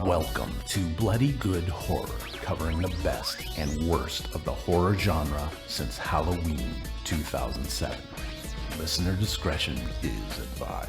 Welcome to Bloody Good Horror, covering the best and worst of the horror genre since Halloween 2007. Listener discretion is advised.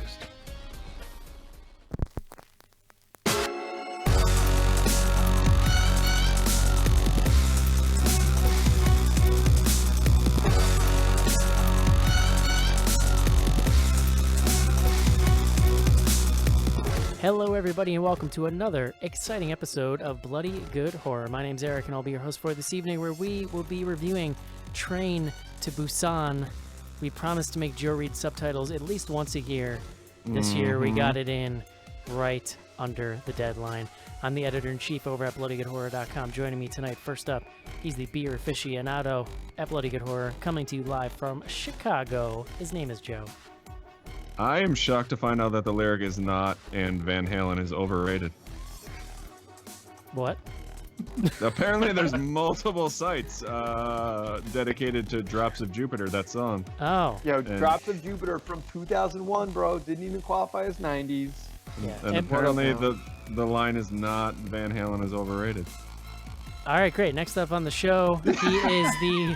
Hello everybody and welcome to another exciting episode of Bloody Good Horror. My name's Eric and I'll be your host for this evening, where we will be reviewing Train to Busan. We promised to make Joe read subtitles at least once a year. This year we got it in right under the deadline. I'm the editor-in-chief over at bloodygoodhorror.com. Joining me tonight, first up, he's the beer aficionado at Bloody Good Horror, coming to you live from Chicago. His name is Joe. I am shocked to find out that the lyric is not "and Van Halen is overrated." What? Apparently there's multiple sites dedicated to Drops of Jupiter, that song. Oh. Yo, Drops of Jupiter from 2001, bro. Didn't even qualify as 90s. Yeah. And apparently the line is not "Van Halen is overrated." All right, great. Next up on the show, he is the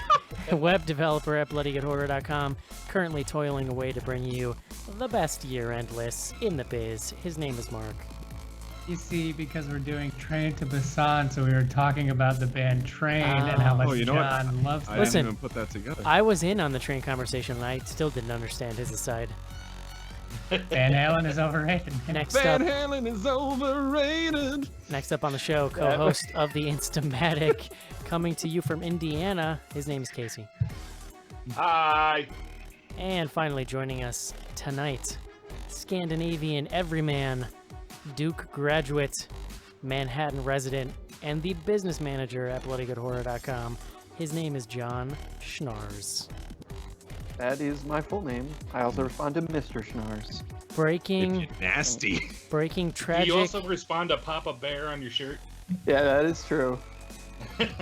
web developer at bloodygoodhorror.com, currently toiling away to bring you the best year-end lists in the biz. His name is Mark. You see, because we're doing Train to Busan, so we were talking about the band Train and how much John loves I them. didn't even put that together. I was in on the Train conversation, and I still didn't understand his aside. Van Halen is overrated. Next Van up, Halen is overrated. next up on the show, co-host of the Instamatic, coming to you from Indiana. His name is Casey. Hi. And finally joining us tonight, Scandinavian everyman, Duke graduate, Manhattan resident, and the business manager at bloodygoodhorror.com. His name is John Schnars. That is my full name. I also respond to Mr. Schnars. Breaking Nasty. tragic. Do you also respond to Papa Bear on your shirt? Yeah, that is true.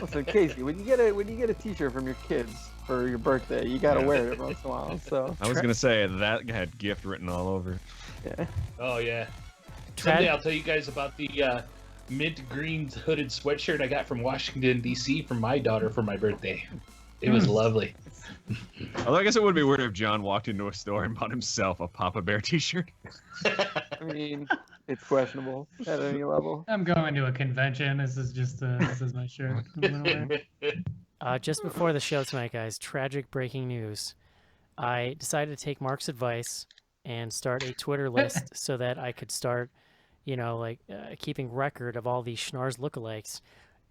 Listen, Casey, when you get a T-shirt from your kids for your birthday, you gotta wear it every once in a while. So I was gonna say that had gift written all over. yeah. Oh yeah. Someday I'll tell you guys about the mint green hooded sweatshirt I got from Washington D.C. from my daughter for my birthday. It was lovely. Although I guess it would be weird if John walked into a store and bought himself a Papa Bear t-shirt. I mean, it's questionable at any level. I'm going to a convention. This is my shirt. Just before the show tonight, guys, tragic breaking news. I decided to take Mark's advice and start a Twitter list so that I could start, keeping record of all these Schnars lookalikes.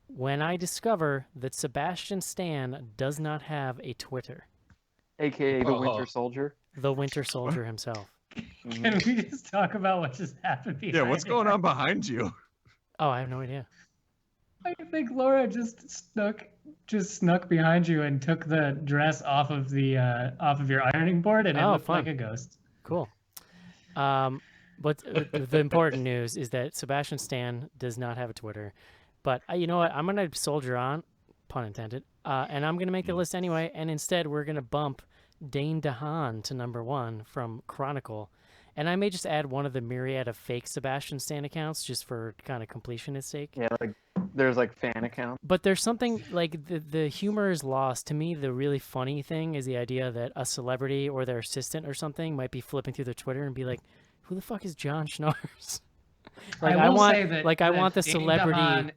When I discover that Sebastian Stan does not have a Twitter. AKA the Winter Soldier. The Winter Soldier himself. Can we just talk about what just happened behind Yeah, what's going on behind you? Oh, I have no idea. I think Laura just snuck behind you and took the dress off of your ironing board, and it looked like a ghost. Cool. But the important news is that Sebastian Stan does not have a Twitter. But you know what? I'm going to soldier on, pun intended, and I'm going to make the list anyway. And instead, we're going to bump Dane DeHaan to number 1 from Chronicle. And I may just add one of the myriad of fake Sebastian Stan accounts just for kind of completionist sake. Yeah, there's fan accounts. But there's something like the humor is lost. To me, the really funny thing is the idea that a celebrity or their assistant or something might be flipping through their Twitter and be like, who the fuck is John Schnars? I want the celebrity.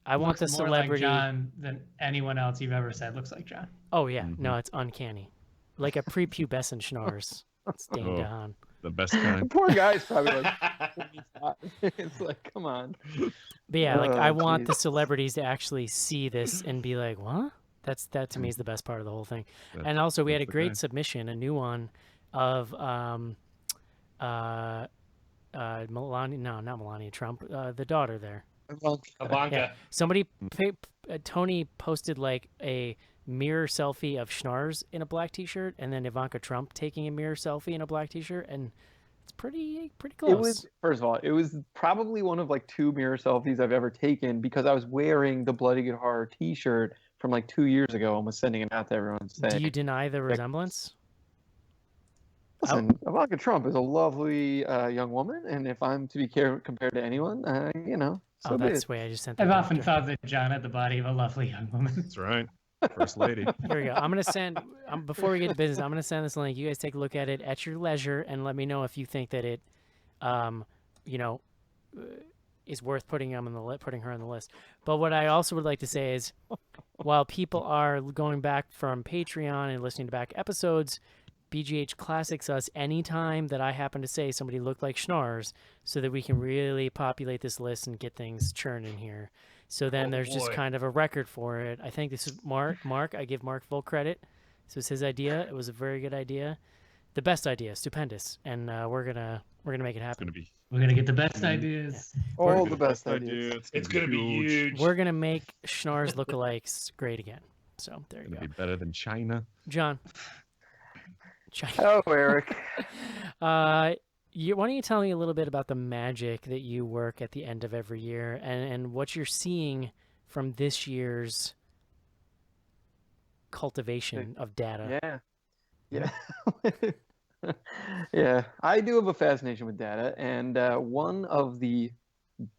I want the celebrity. More like John than anyone else you've ever said looks like John. Oh yeah, no, it's uncanny, like a prepubescent Schnars. It's Dane DeHaan. The best kind. Poor guy's probably it's like, come on. But yeah, I want the celebrities to actually see this and be like, what? That to me is the best part of the whole thing. And also, we had a great submission, a new one of Melania. No, not Melania Trump. The daughter there. Ivanka. Yeah. Somebody, Tony posted a mirror selfie of Schnars in a black T-shirt, and then Ivanka Trump taking a mirror selfie in a black T-shirt, and it's pretty close. It was, first of all, it was probably one of 2 mirror selfies I've ever taken, because I was wearing the Bloody Good Horror T-shirt from 2 years ago and was sending it out to everyone saying, do you deny the resemblance? Listen, Ivanka Trump is a lovely young woman, and if I'm to be compared to anyone, So Oh, be that's it. the way I just sent that. I've often doctor. thought that John had the body of a lovely young woman. That's right. First lady. Here we go. I'm gonna send. Before we get to business, I'm gonna send this link. You guys take a look at it at your leisure and let me know if you think that it, you know, is worth putting her on the list. But what I also would like to say is, while people are going back from Patreon and listening to back episodes, BGH classics us anytime that I happen to say somebody looked like Schnars, so that we can really populate this list and get things churning here. So then there's just boy. kind of a record for it. I think this is Mark. I give Mark full credit. This was his idea. It was a very good idea, the best idea, stupendous, and we're gonna make it It's happen. gonna be We're gonna get the best ideas. All the best ideas. It's gonna be huge. We're gonna make Schnars lookalikes great again. So there you Gonna go, be better than China. John. Oh, Eric. Why don't you tell me a little bit about the magic that you work at the end of every year and what you're seeing from this year's cultivation of data? Yeah. Yeah. I do have a fascination with data, and one of the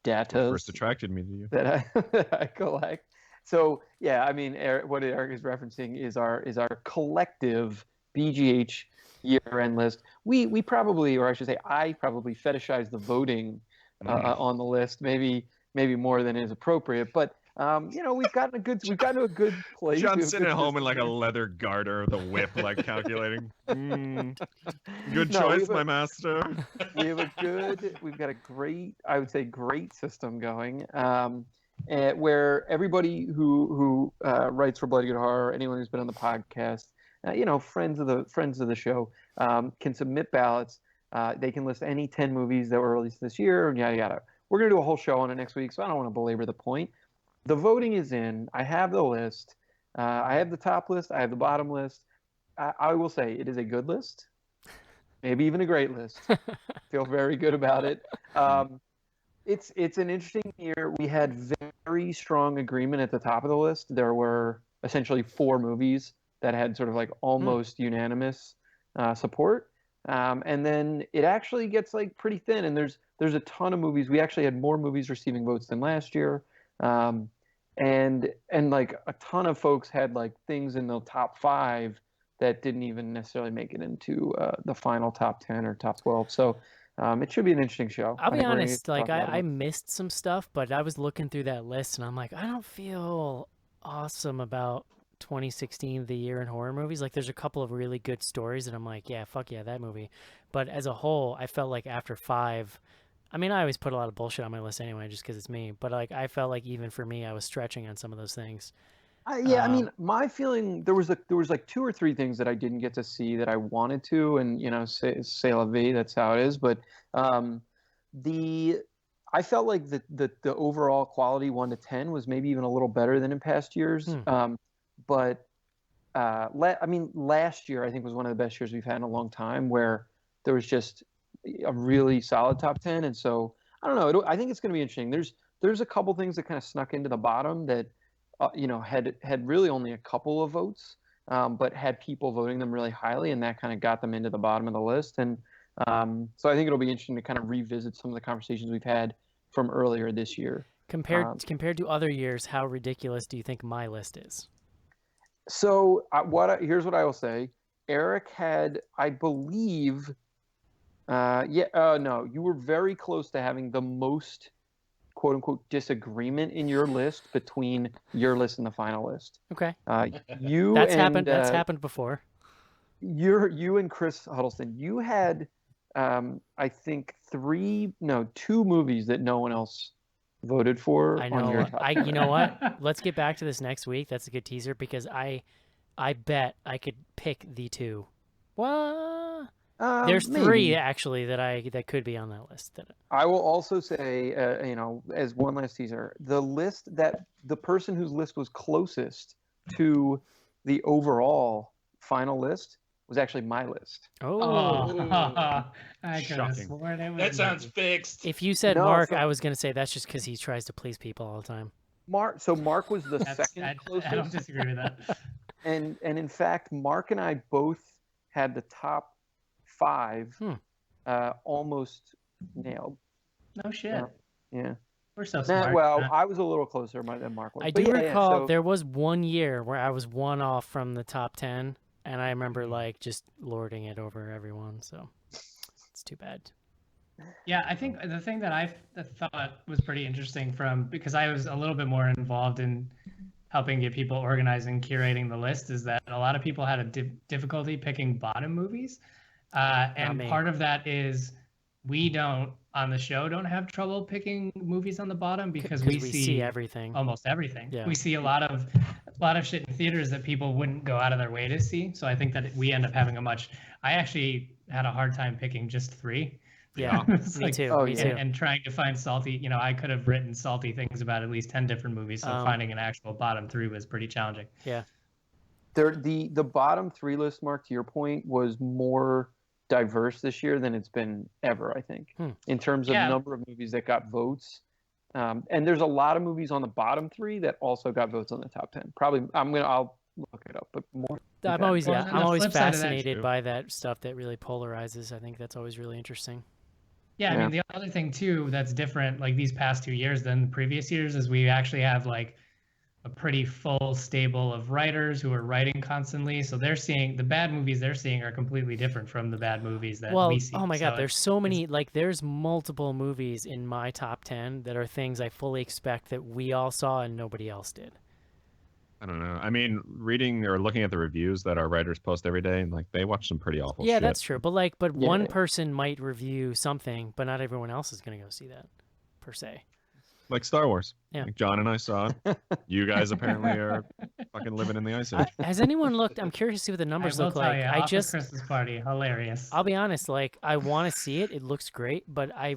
data First attracted me to you. that I collect. So yeah, I mean, what Eric is referencing is our collective BGH year-end list. We probably, or I should say, I probably fetishize the voting on the list, maybe more than is appropriate. But we've gotten to a good place. John's sitting at home in like a leather garter, the whip, like calculating. Good choice, my master. We've got a great, I would say, great system going. Where everybody who writes for Bloody Good Horror, anyone who's been on the podcast, friends of the show, can submit ballots. They can list any 10 movies that were released this year, and yada yada. We're gonna do a whole show on it next week, so I don't want to belabor the point. The voting is in. I have the list. I have the top list. I have the bottom list. I will say it is a good list, maybe even a great list. Feel very good about it. It's an interesting year. We had very strong agreement at the top of the list. There were essentially 4 movies that had sort of like almost unanimous support. And then it actually gets like pretty thin, and there's a ton of movies. We actually had more movies receiving votes than last year. And like a ton of folks had like things in the top 5 that didn't even necessarily make it into the final top 10 or top 12. So it should be an interesting show. I'll be honest, like I missed some stuff, but I was looking through that list and I'm like, I don't feel awesome about 2016, the year in horror movies. Like there's a couple of really good stories and I'm like, yeah, fuck yeah, that movie. But as a whole, I felt like after 5, I mean, I always put a lot of bullshit on my list anyway, just because it's me. But like, I felt like even for me, I was stretching on some of those things. I mean, my feeling, there was like 2 or 3 things that I didn't get to see that I wanted to, and c'est la vie, that's how it is. But I felt like the overall quality 1 to 10 was maybe even a little better than in past years. But last year I think was one of the best years we've had in a long time, where there was just a really solid top 10. And so I don't know. I think it's going to be interesting. There's a couple things that kind of snuck into the bottom that had really only a couple of votes, but had people voting them really highly, and that kind of got them into the bottom of the list. And so I think it'll be interesting to kind of revisit some of the conversations we've had from earlier this year. Compared to other years, how ridiculous do you think my list is? So here's what I will say. Eric had, I believe, no, you were very close to having the most quote unquote disagreement in your list between your list and the final list. Okay. That's happened before. You and Chris Huddleston, you had I think 2 movies that no one else voted for. I know. On your top. You know what? Let's get back to this next week. That's a good teaser, because I bet I could pick the 2. What? There's Maybe. 3 actually that could be on that list. I will also say, as one last teaser, the person whose list was closest to the overall final list was actually my list. I could have Shocking. sworn it was That sounds fixed. If you said No, Mark, so- I was gonna say that's just because he tries to please people all the time. Mark was the second I closest. don't disagree with that. And in fact, Mark and I both had the top 5 almost nailed. No shit. Yeah. We're so Nah, smart. well, I was a little closer than Mark was. I But do yeah, recall so, there was one year where I was one off from the top 10, and I remember like just lording it over everyone. So it's too bad. Yeah, I think the thing that I thought was pretty interesting because I was a little bit more involved in helping get people organized and curating the list is that a lot of people had a difficulty picking bottom movies. And me. part of that is we don't, on the show, don't have trouble picking movies on the bottom because we see everything. almost everything. Yeah. We see a lot of shit in theaters that people wouldn't go out of their way to see. So I think that we end up having I actually had a hard time picking just 3. Yeah, me too. Oh, me yeah. too. And trying to find salty, I could have written salty things about at least 10 different movies. So finding an actual bottom 3 was pretty challenging. Yeah. The bottom 3 list, Mark, to your point, was more diverse this year than it's been ever, I think, in terms of number of movies that got votes. And there's a lot of movies on the bottom 3 that also got votes on the top 10. Probably, I'll look it up, but more. I'm always flip side of that, fascinated by that stuff that really polarizes. I think that's always really interesting. Yeah, I mean, the other thing too that's different, like these past 2 years than the previous years, is we actually have like a pretty full stable of writers who are writing constantly. So they're seeing the bad movies they're seeing are completely different from the bad movies that we see. Oh my God, there's so many, like there's multiple movies in my top 10 that are things I fully expect that we all saw and nobody else did. I don't know. I mean, reading or looking at the reviews that our writers post every day, and like they watch some pretty awful shit. Yeah, that's true. But one person might review something, but not everyone else is going to go see that, per se. Like Star Wars. Yeah. Like John and I saw it. You guys apparently are fucking living in the ice age. Has anyone looked? I'm curious to see what the numbers look like. I just Christmas party, hilarious. I'll be honest. Like I want to see it. It looks great, but I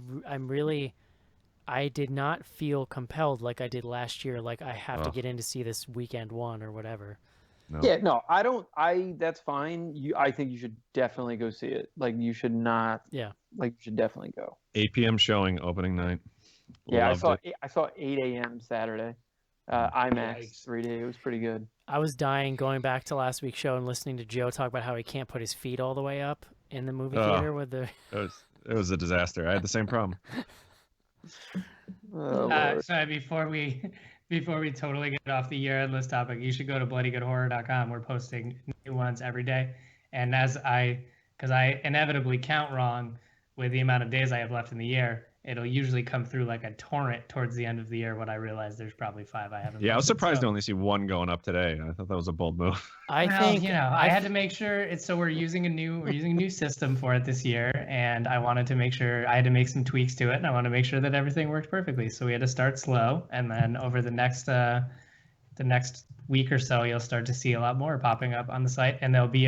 did not feel compelled like I did last year. Like I have to get in to see this weekend one or whatever. No. Yeah, no, I don't. That's fine. I think you should definitely go see it. Like you should not. Yeah. Like you should definitely go. 8 p.m. showing opening night. Yeah, Loved it. I saw 8 a.m. Saturday. IMAX 3D. It was pretty good. I was dying going back to last week's show and listening to Joe talk about how he can't put his feet all the way up in the movie theater with the. It was a disaster. I had the same problem. So before we totally get off the year-endless topic, you should go to bloodygoodhorror.com. We're posting new ones every day. And because I inevitably count wrong with the amount of days I have left in the year, it'll usually come through like a torrent towards the end of the year when I realize there's probably 5 I haven't. Yeah, I was posted, surprised to only see 1 going up today. I thought that was a bold move. I think I had to make sure it's so we're using a new system for it this year, and I wanted to make sure I had to make some tweaks to it, and I want to make sure that everything worked perfectly. So we had to start slow, and then over the next week or so, you'll start to see a lot more popping up on the site, and there'll be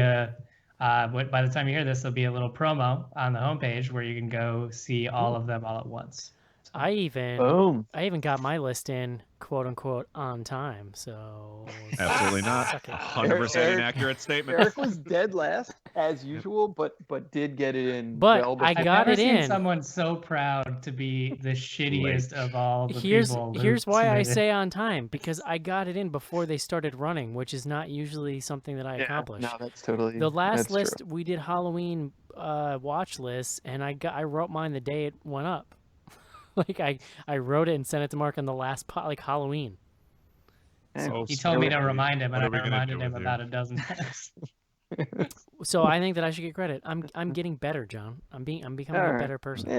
by the time you hear this, there'll be a little promo on the homepage where you can go see all of them all at once. So, I even got my list in quote unquote on time. So Absolutely not. 100% inaccurate statement. Eric was dead last as usual, but did get it in. But well I before. got I've it never in. seen someone so proud to be the shittiest of all the people. Here's why I say on time, because I got it in before they started running, which is not usually something that I accomplish. No, that's totally The last that's list true. we did Halloween watch lists, and I wrote mine the day it went up. Like I wrote it and sent it to Mark on the last like Halloween. So He told me to remind him, and I What are we gonna reminded do him with about you? a dozen times. So I think that I should get credit. I'm getting better, John. I'm becoming a Alright. better person.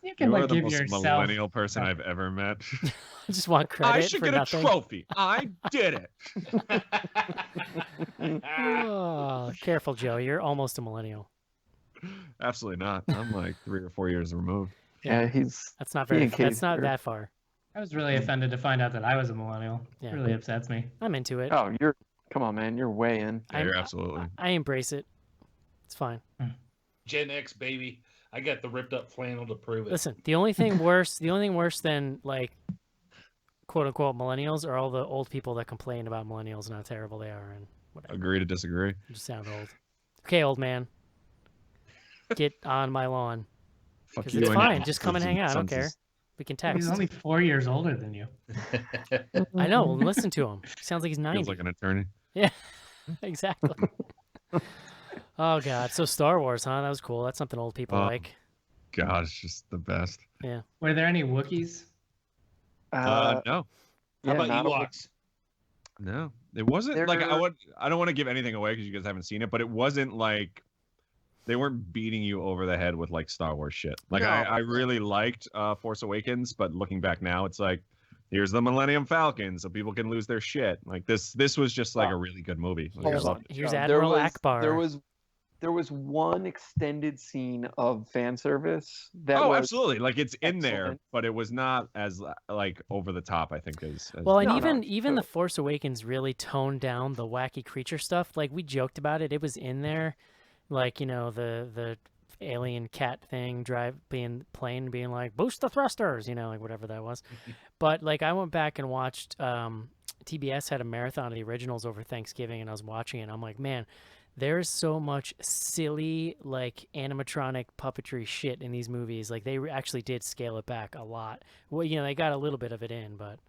You can You are like the give most yourself. millennial person I've ever met. I just want credit I should for get nothing. a trophy. I did it. Oh, careful, Joe. You're almost a millennial. Absolutely not. I'm like 3 or 4 years removed. Yeah, he's. That's not He very. and That's Kate's not fair. that far. I was really offended to find out that I was a millennial. Yeah. It really upsets me. I'm into it. Oh, come on, man. You're way in. Yeah, you're absolutely. I embrace it. It's fine. Gen X, baby. I got the ripped up flannel to prove it. Listen, the only thing worse than like quote unquote millennials are all the old people that complain about millennials and how terrible they are and whatever. Agree to disagree. You just sound old. Okay, old man. Get on my lawn. Fuck Because you it's and your fine. Just come and hang out. I don't care. senses. We can He's text. only 4 years older than you. I know. Listen to him. He sounds like he's 90. Feels like an attorney. Yeah, exactly. Oh, God. So Star Wars, huh? That was cool. That's something old people Oh. like. God, it's just the best. Yeah. Were there any Wookiees? No, Yeah, How about not a- Ewoks? no, it wasn't They're- like I don't want to give anything away because you guys haven't seen it, but it wasn't like they weren't beating you over the head with like Star Wars shit. Like No. I really liked Force Awakens, but looking back now, it's like here's the Millennium Falcon, so people can lose their shit. Like this was just like a really good movie. Like, I Here's, loved it. here's There Admiral was- Akbar. There was one extended scene of fan service that Oh, was absolutely! Like it's in there, excellent. but it was not as like over the top. I think as Well, and No, even no. The Force Awakens really toned down the wacky creature stuff. Like we joked about it, it was in there, like the alien cat thing being like boost the thrusters, like whatever that was. But like I went back and watched TBS had a marathon of the originals over Thanksgiving, and I was watching it. And I'm like, man, there's so much silly like animatronic puppetry shit in these movies. Like they actually did scale it back a lot. Well, they got a little bit of it in, but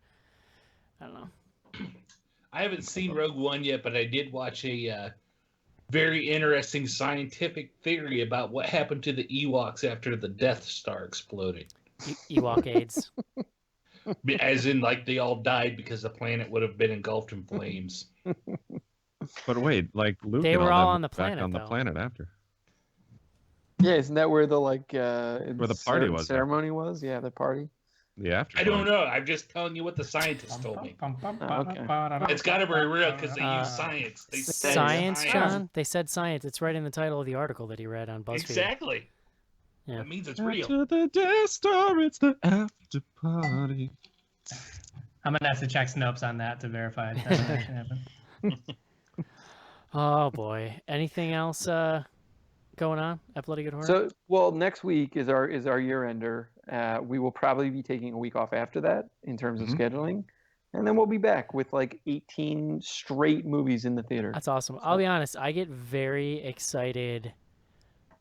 I don't know. I haven't seen Rogue One yet, but I did watch a very interesting scientific theory about what happened to the Ewoks after the Death Star exploded. Ewok AIDS. As in, like, they all died because the planet would have been engulfed in flames. But wait, like Luke, They and were all all them on the back planet, on the though. planet after. Yeah, isn't that where the Where the party was. ceremony was? Yeah, the party. The after. I don't know. I'm just telling you what the scientists told me. It's got to be real because they use science. They said Science, John? They said science. It's right in the title of the article that he read on BuzzFeed. Exactly. Yeah. That means it's real. After the Death Star, it's the after party. I'm gonna have to check Snopes on that to verify that actually happened. Oh boy. Anything else going on at Bloody Good Horror? So, well, next week is our year ender. We will probably be taking a week off after that in terms of Mhm. scheduling, and then we'll be back with like 18 straight movies in the theater. That's awesome. I'll be honest, I get very excited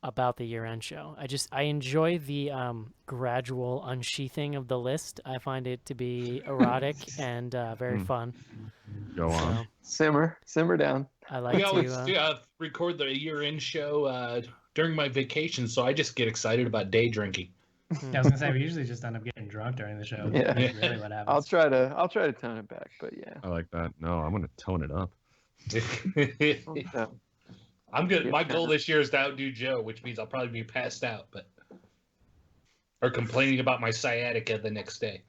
about the year-end show. I enjoy the gradual unsheathing of the list. I find it to be erotic and very fun. Go on. So Simmer down. I like We always to. record the year-end show during my vacation, so I just get excited about day drinking. Yeah, I was gonna say we usually just end up getting drunk during the show. Yeah. That's really what happens. I'll try to tone it back, but yeah. I like that. No, I'm gonna tone it up. Yeah. I'm good. My goal this year is to outdo Joe, which means I'll probably be passed out, or complaining about my sciatica the next day.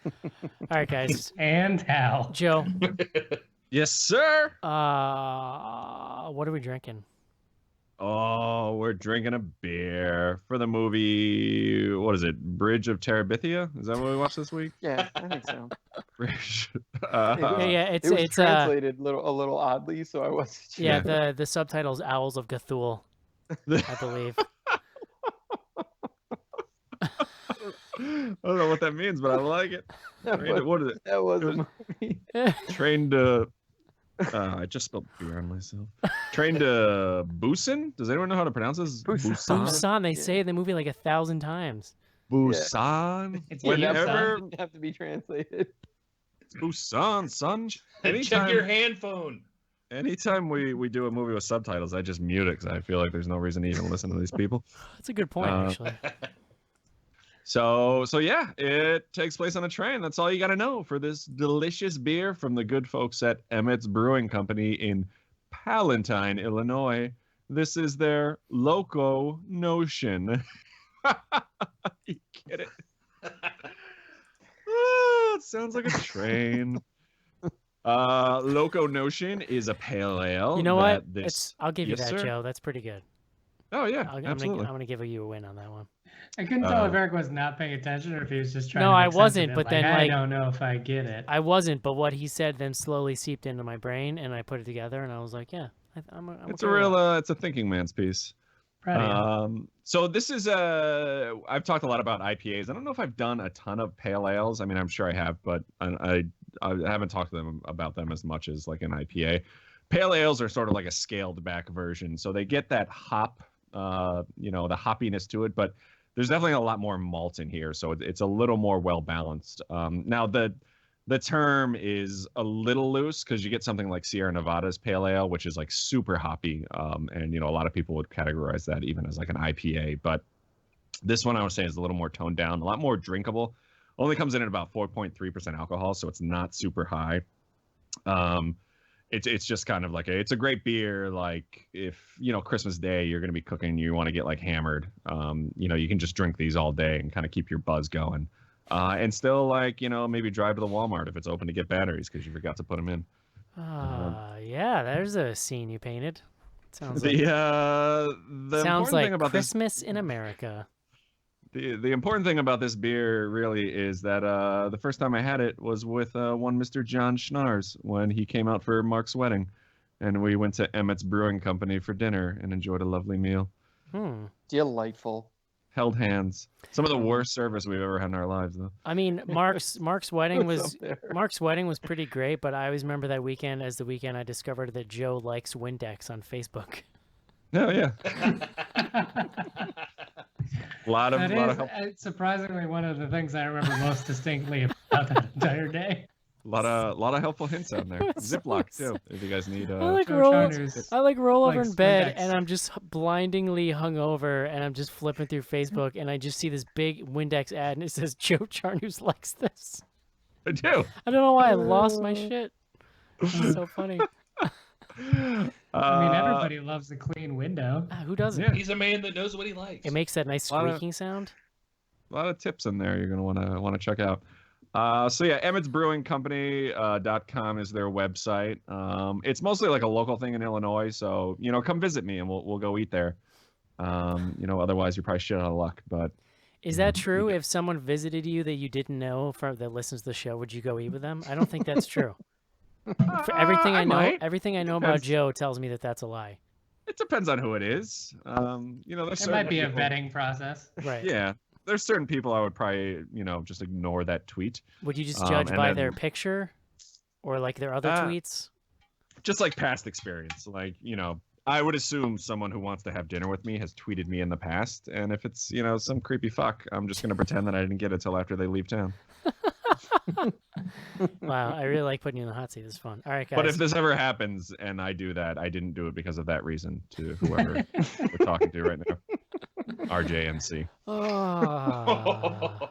All right, guys. And Hal. Joe, Yes, sir. what are we drinking? Oh, we're drinking a beer for the movie. What is it? Bridge of Terabithia? Is that what we watched this week? Yeah, I think so. Bridge. Yeah, It was it's translated a little oddly, so I wasn't sure. yeah, the subtitle's Owls of Cthulhu, I believe. I don't know what that means, but I like it. What is it? That was It a movie. Trained to. I just spelled beer on myself. Trained to Busan? Does anyone know how to pronounce this? Busan. Busan, they Yeah. say in the movie like 1,000 times. Busan. It's Whenever Didn't have to be translated. it's Busan, son. Check your hand phone. Anytime we do a movie with subtitles, I just mute it because I feel like there's no reason to even listen to these people. That's a good point, actually. So yeah, it takes place on a train. That's all you got to know for this delicious beer from the good folks at Emmett's Brewing Company in Palatine, Illinois. This is their Loco Notion. You get it? Oh, it sounds like a train. Loco Notion is a pale ale. You know that what? This... I'll give you Yes, that, sir? Joe. That's pretty good. Oh yeah, I'm absolutely. gonna give you a win on that one. I couldn't tell if Eric was not paying attention or if he was just trying No, to I make sense wasn't, of it. but then, I like- don't know if I get it. I wasn't, but what he said then slowly seeped into my brain, and I put it together, and I was like, yeah, I'm It's okay a with that. real, it's a thinking man's piece. Proud of you. So this is I've talked a lot about IPAs. I don't know if I've done a ton of pale ales. I mean, I'm sure I have, but I haven't talked to them about them as much as like an IPA. Pale ales are sort of like a scaled back version, so they get that hop, the hoppiness to it, but there's definitely a lot more malt in here, so it's a little more well balanced. Now the term is a little loose because you get something like Sierra Nevada's pale ale, which is like super hoppy, and a lot of people would categorize that even as like an IPA. But this one I would say is a little more toned down, a lot more drinkable, Only comes in at about 4.3% alcohol, so it's not super high. It's just kind of like it's a great beer. Like if Christmas Day you're gonna be cooking, you want to get like hammered. You can just drink these all day and kind of keep your buzz going, and still like maybe drive to the Walmart if it's open to get batteries because you forgot to put them in. Yeah, there's a scene you painted. Sounds The sounds important like thing about Christmas in America. The important thing about this beer really is that the first time I had it was with one Mr. John Schnars when he came out for Mark's wedding, and we went to Emmett's Brewing Company for dinner and enjoyed a lovely meal. Delightful. Held hands. Some of the worst service we've ever had in our lives, though. I mean, Mark's wedding was Up there. Mark's wedding was pretty great, but I always remember that weekend as the weekend I discovered that Joe likes Windex on Facebook. Oh yeah. a lot of help. Surprisingly one of the things I remember most distinctly about that entire day. A lot of helpful hints on there. Ziploc too, if you guys need. I like Joe roll Chandler's over likes in bed Windex. and I'm just blindingly hungover and I'm just flipping through Facebook and I just see this big Windex ad and it says Joe Charnews likes this. I do. I don't know why I lost my shit. It's so funny. I mean, everybody loves a clean window. Who doesn't? Yeah. He's a man that knows what he likes. It makes that nice Lot of- squeaking sound. A lot of tips in there you're gonna want to check out. So yeah, Emmett's Brewing Company.com is their website. It's mostly like a local thing in Illinois, so come visit me and we'll go eat there. Otherwise you're probably shit out of luck. But Is that true? If someone visited you that you didn't know that listens to the show, would you go eat with them? I don't think that's true. For everything I know, might. everything I know about Depends. Joe tells me that that's a lie. it depends on who it is. There's There certain might be a people- vetting process. Right. Yeah, there's certain people I would probably just ignore that tweet. Would you just judge and by then- their picture or like their other tweets? Just like past experience, I would assume someone who wants to have dinner with me has tweeted me in the past, and if it's some creepy fuck, I'm just gonna pretend that I didn't get it till after they leave town. Wow, I really like putting you in the hot seat. This is fun. All right, guys. But if this ever happens and I do that, I didn't do it because of that reason. To whoever we're talking to right now, RJMC. Oh,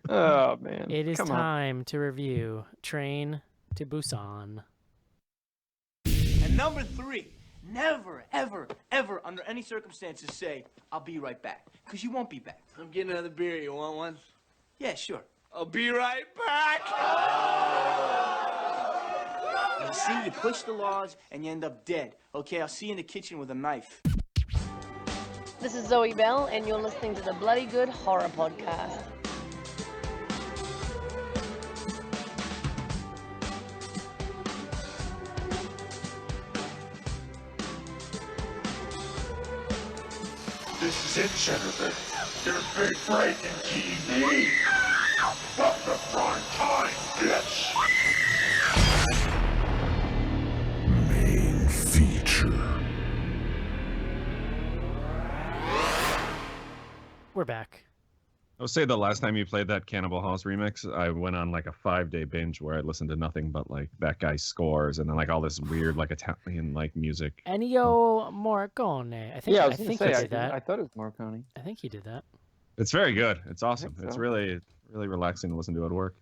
Oh man. it is Come on. time to review Train to Busan. And number 3, never, ever, ever, under any circumstances say, I'll be right back. Because you won't be back. I'm getting another beer. You want one? Yeah, sure. I'll be right back. You see, you push the laws and you end up dead. Okay, I'll see you in the kitchen with a knife. This is Zoe Bell, and you're listening to the Bloody Good Horror Podcast. This is it, Jennifer. Your big breaking TV. From the prime time, bitch. Main feature. We're back. I would say the last time you played that Cannibal House remix, I went on like a 5-day binge where I listened to nothing but like that guy's scores and then like all this weird like Italian like music. Ennio Morricone. I think. Yeah, I I was gonna think say, he did that. I thought it was Marconi. I think he did that. It's very good. It's awesome. think It's so. really relaxing to listen to at work.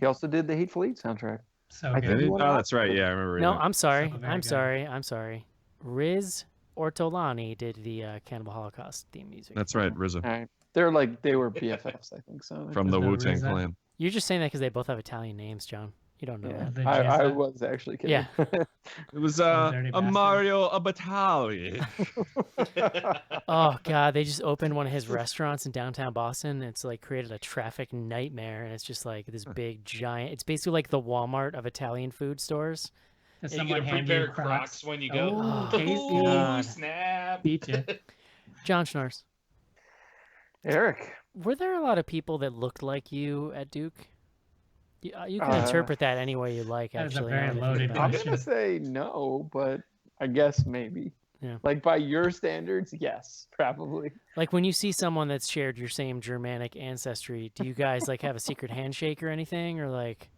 He also did the Hateful Eight soundtrack. So I good. think he Oh, that's right. Yeah, I remember. No, that. I'm sorry. So very I'm good. sorry. I'm sorry. Riz Ortolani did the Cannibal Holocaust theme music. That's right, RZA All right. They were BFFs, I think so. from the No Wu-Tang RZA. Clan. You're just saying that because they both have Italian names, John. You don't know Yeah. that. The I Jessa. was actually kidding. Yeah. It was dirty a bastard. Mario Batali. Oh god, they just opened one of his restaurants in downtown Boston. It's like created a traffic nightmare, and it's just like this big giant. It's basically like the Walmart of Italian food stores. Does You someone get a hand pair you of Crocs when you go. Oh, Oh, tasty. God. Snap. Beat you. John Schnars, Eric. were there a lot of people that looked like you at Duke? You can interpret that any way you like. That is a Actually, very now that I think loaded about I'm it. gonna say no, but I guess maybe. Yeah. Like by your standards, yes, probably. Like when you see someone that's shared your same Germanic ancestry, do you guys like have a secret handshake or anything, or like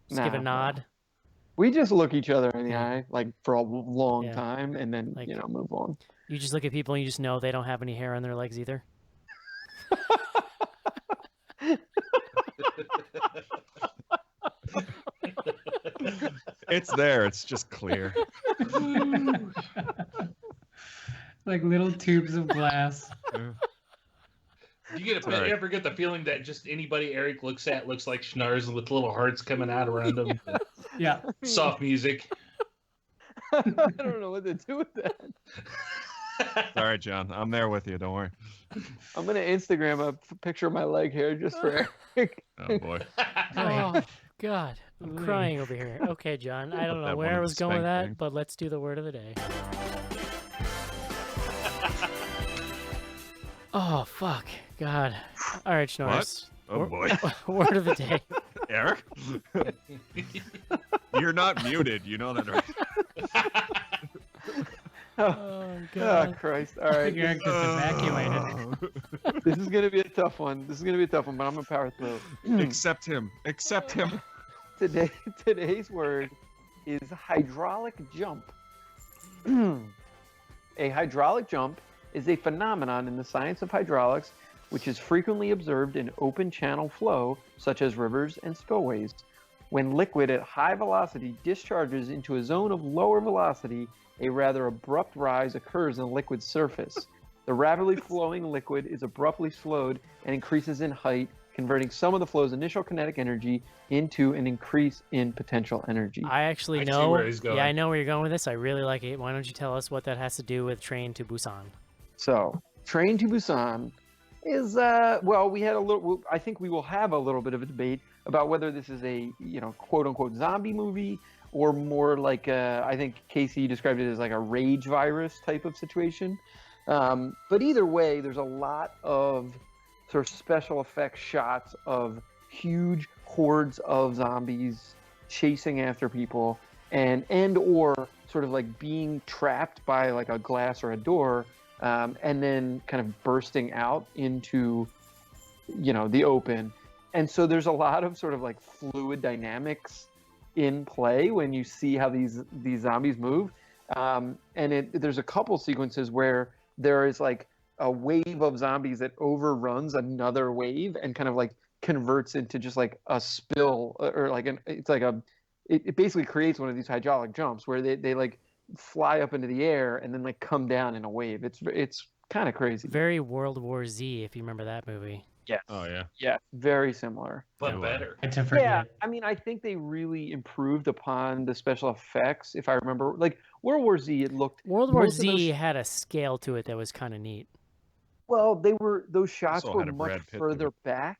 just give a Nah, nod? We just look each other in the Yeah. eye like for a long Yeah. time, and then Like- move on. You just look at people and you just know they don't have any hair on their legs either. It's there. It's just clear. Like little tubes of glass. Do you ever get the feeling that just anybody Eric looks at looks like Schnars with little hearts coming out around them? Yeah. Soft music. I don't know what to do with that. Sorry, John. I'm there with you. Don't worry. I'm gonna Instagram a picture of my leg hair just for Eric. Oh boy. Oh, God. I'm crying over here. Okay, John. I don't Put know that where one I in was the going with spank that, bank. but let's do the word of the day. Oh, fuck. God. All right, Schnorris. Oh boy. Word of the day. Eric? You're not muted. You know that, right? Oh, Oh, God. Christ. All I right. think Eric just evacuated. This is going to be a tough one. But I'm going to power through. Accept him. Accept him. Today's word is hydraulic jump. A hydraulic jump is a phenomenon in the science of hydraulics which is frequently observed in open channel flow, such as rivers and spillways. When liquid at high velocity discharges into a zone of lower velocity, a rather abrupt rise occurs in the liquid's surface. The rapidly flowing liquid is abruptly slowed and increases in height, converting some of the flow's initial kinetic energy into an increase in potential energy. I actually I see know. where he's going. Yeah, I know where you're going with this. I really like it. Why don't you tell us what that has to do with Train to Busan? So, Train to Busan is well, we had a little. I think we will have a little bit of a debate about whether this is a quote unquote zombie movie or more like I think Casey described it as like a rage virus type of situation. But either way, there's a lot of sort of special effects shots of huge hordes of zombies chasing after people and or sort of like being trapped by like a glass or a door. And then kind of bursting out into, the open. And so there's a lot of sort of like fluid dynamics in play when you see how these zombies move. And there's a couple sequences where there is like a wave of zombies that overruns another wave and kind of like converts into just like a spill or like it basically creates one of these hydraulic jumps where they like fly up into the air and then like come down in a wave. It's kind of crazy. Very World War Z, if you remember that movie. Yes. Oh yeah. Yeah, very similar. But better. To forget. Yeah, I mean, I think they really improved upon the special effects. If I remember, like World War Z, it looked World War most of Z those- had a scale to it that was kind of neat. Well, those shots Also were had a much Brad Pitt further movie. back.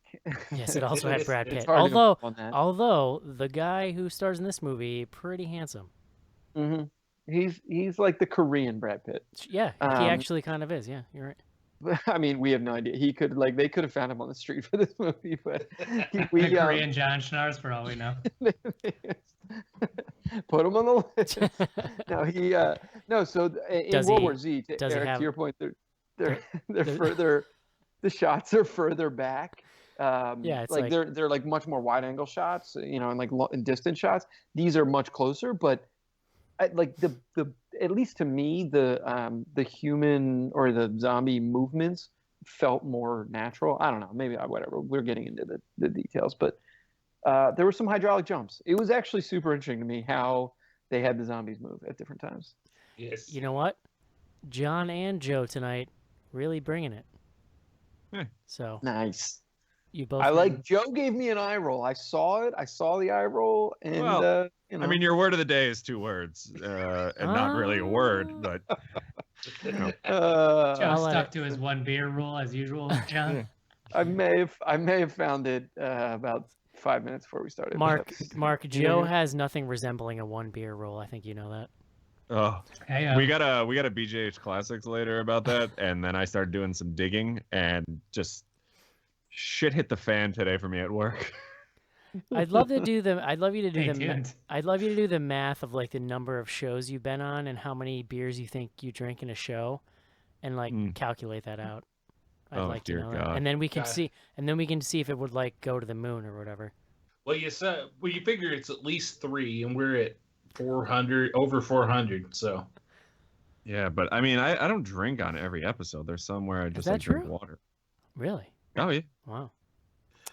Yes, it also had Brad It's Pitt. hard to Although, go on that. although the guy who stars in this movie, pretty handsome. hmm He's like the Korean Brad Pitt. Yeah, he actually kind of is. Yeah, you're right. I mean, we have no idea. He could they could have found him on the street for this movie, but The Korean John Schnars, for all we know. put him on the list. No, So in Does World he- War Z, does he Eric, have- to your point, they're further. The shots are further back. Yeah, it's like- they're like much more wide angle shots, and like and distant shots. These are much closer, but like the at least to me the human or the zombie movements felt more natural. I don't know, maybe whatever. We're getting into the details, but there were some hydraulic jumps. It was actually super interesting to me how they had the zombies move at different times. Yes. You know what? John and Joe tonight really bringing it. Yeah. So Nice. you both. Joe gave me an eye roll. I saw it. I saw the eye roll, and Well, I mean, your word of the day is 2 words, and not really a word, but Joe I'll let stuck to his 1 beer rule as usual, John. I may have found it about 5 minutes before we started. Mark, Joe has nothing resembling a 1 beer rule. I think you know that. oh, Hey, we got a BGH Classics later about that, and then I started doing some digging, and just shit hit the fan today for me at work. I'd love to do the. I'd love you to do Stay the. tuned. I'd love you to do the math of like the number of shows you've been on and how many beers you think you drink in a show, and like calculate that out. I'd Oh, like to dear know that. God. And then we can God. see. And then we can see if it would like go to the moon or whatever. Well, you figure it's at least 3, and we're at 400, over 400. So Yeah, but I mean, I don't drink on every episode. There's some where I just that like drink true? water. Really? Oh yeah. Wow.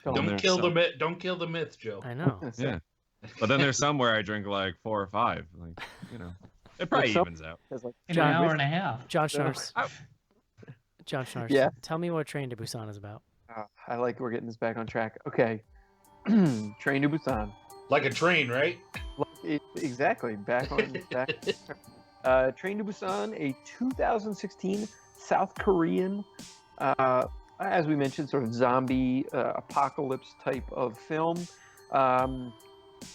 And don't there's kill the some- myth. Don't kill the myth, Joe. I know. Yeah. But then there's some where I drink like 4 or 5. Like, it probably some- evens out. It's like In an hour and a half. John Schnars. John Schnars. Yeah. Tell me what Train to Busan is about. I like we're getting this back on track. Okay. Train to Busan. Like a train, right? Exactly. Back. Train to Busan, a 2016 South Korean, as we mentioned, sort of zombie apocalypse type of film.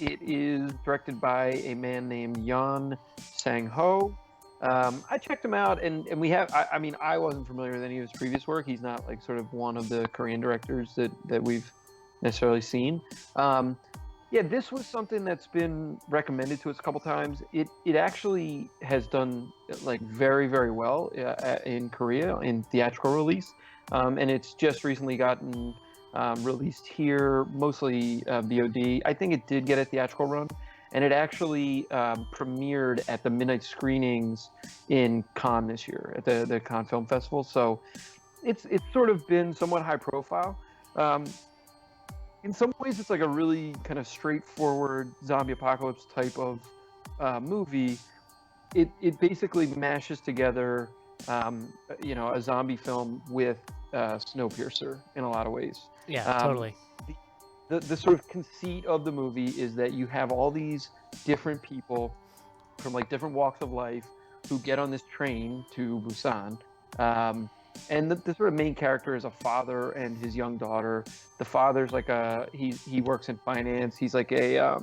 It is directed by a man named Yeon Sang-ho. I checked him out, and we have. I wasn't familiar with any of his previous work. He's not like sort of one of the Korean directors that we've necessarily seen. This was something that's been recommended to us a couple times. It actually has done like very, very well in Korea in theatrical release, and it's just recently gotten released here, mostly VOD. I think it did get a theatrical run, and it actually premiered at the midnight screenings in Cannes this year at the Cannes Film Festival. So it's sort of been somewhat high profile. In some ways, it's like a really kind of straightforward zombie apocalypse type of movie. It basically mashes together, a zombie film with Snowpiercer in a lot of ways. Yeah, totally. The sort of conceit of the movie is that you have all these different people from like different walks of life who get on this train to Busan. And the sort of main character is a father and his young daughter. The father's like he works in finance. He's like I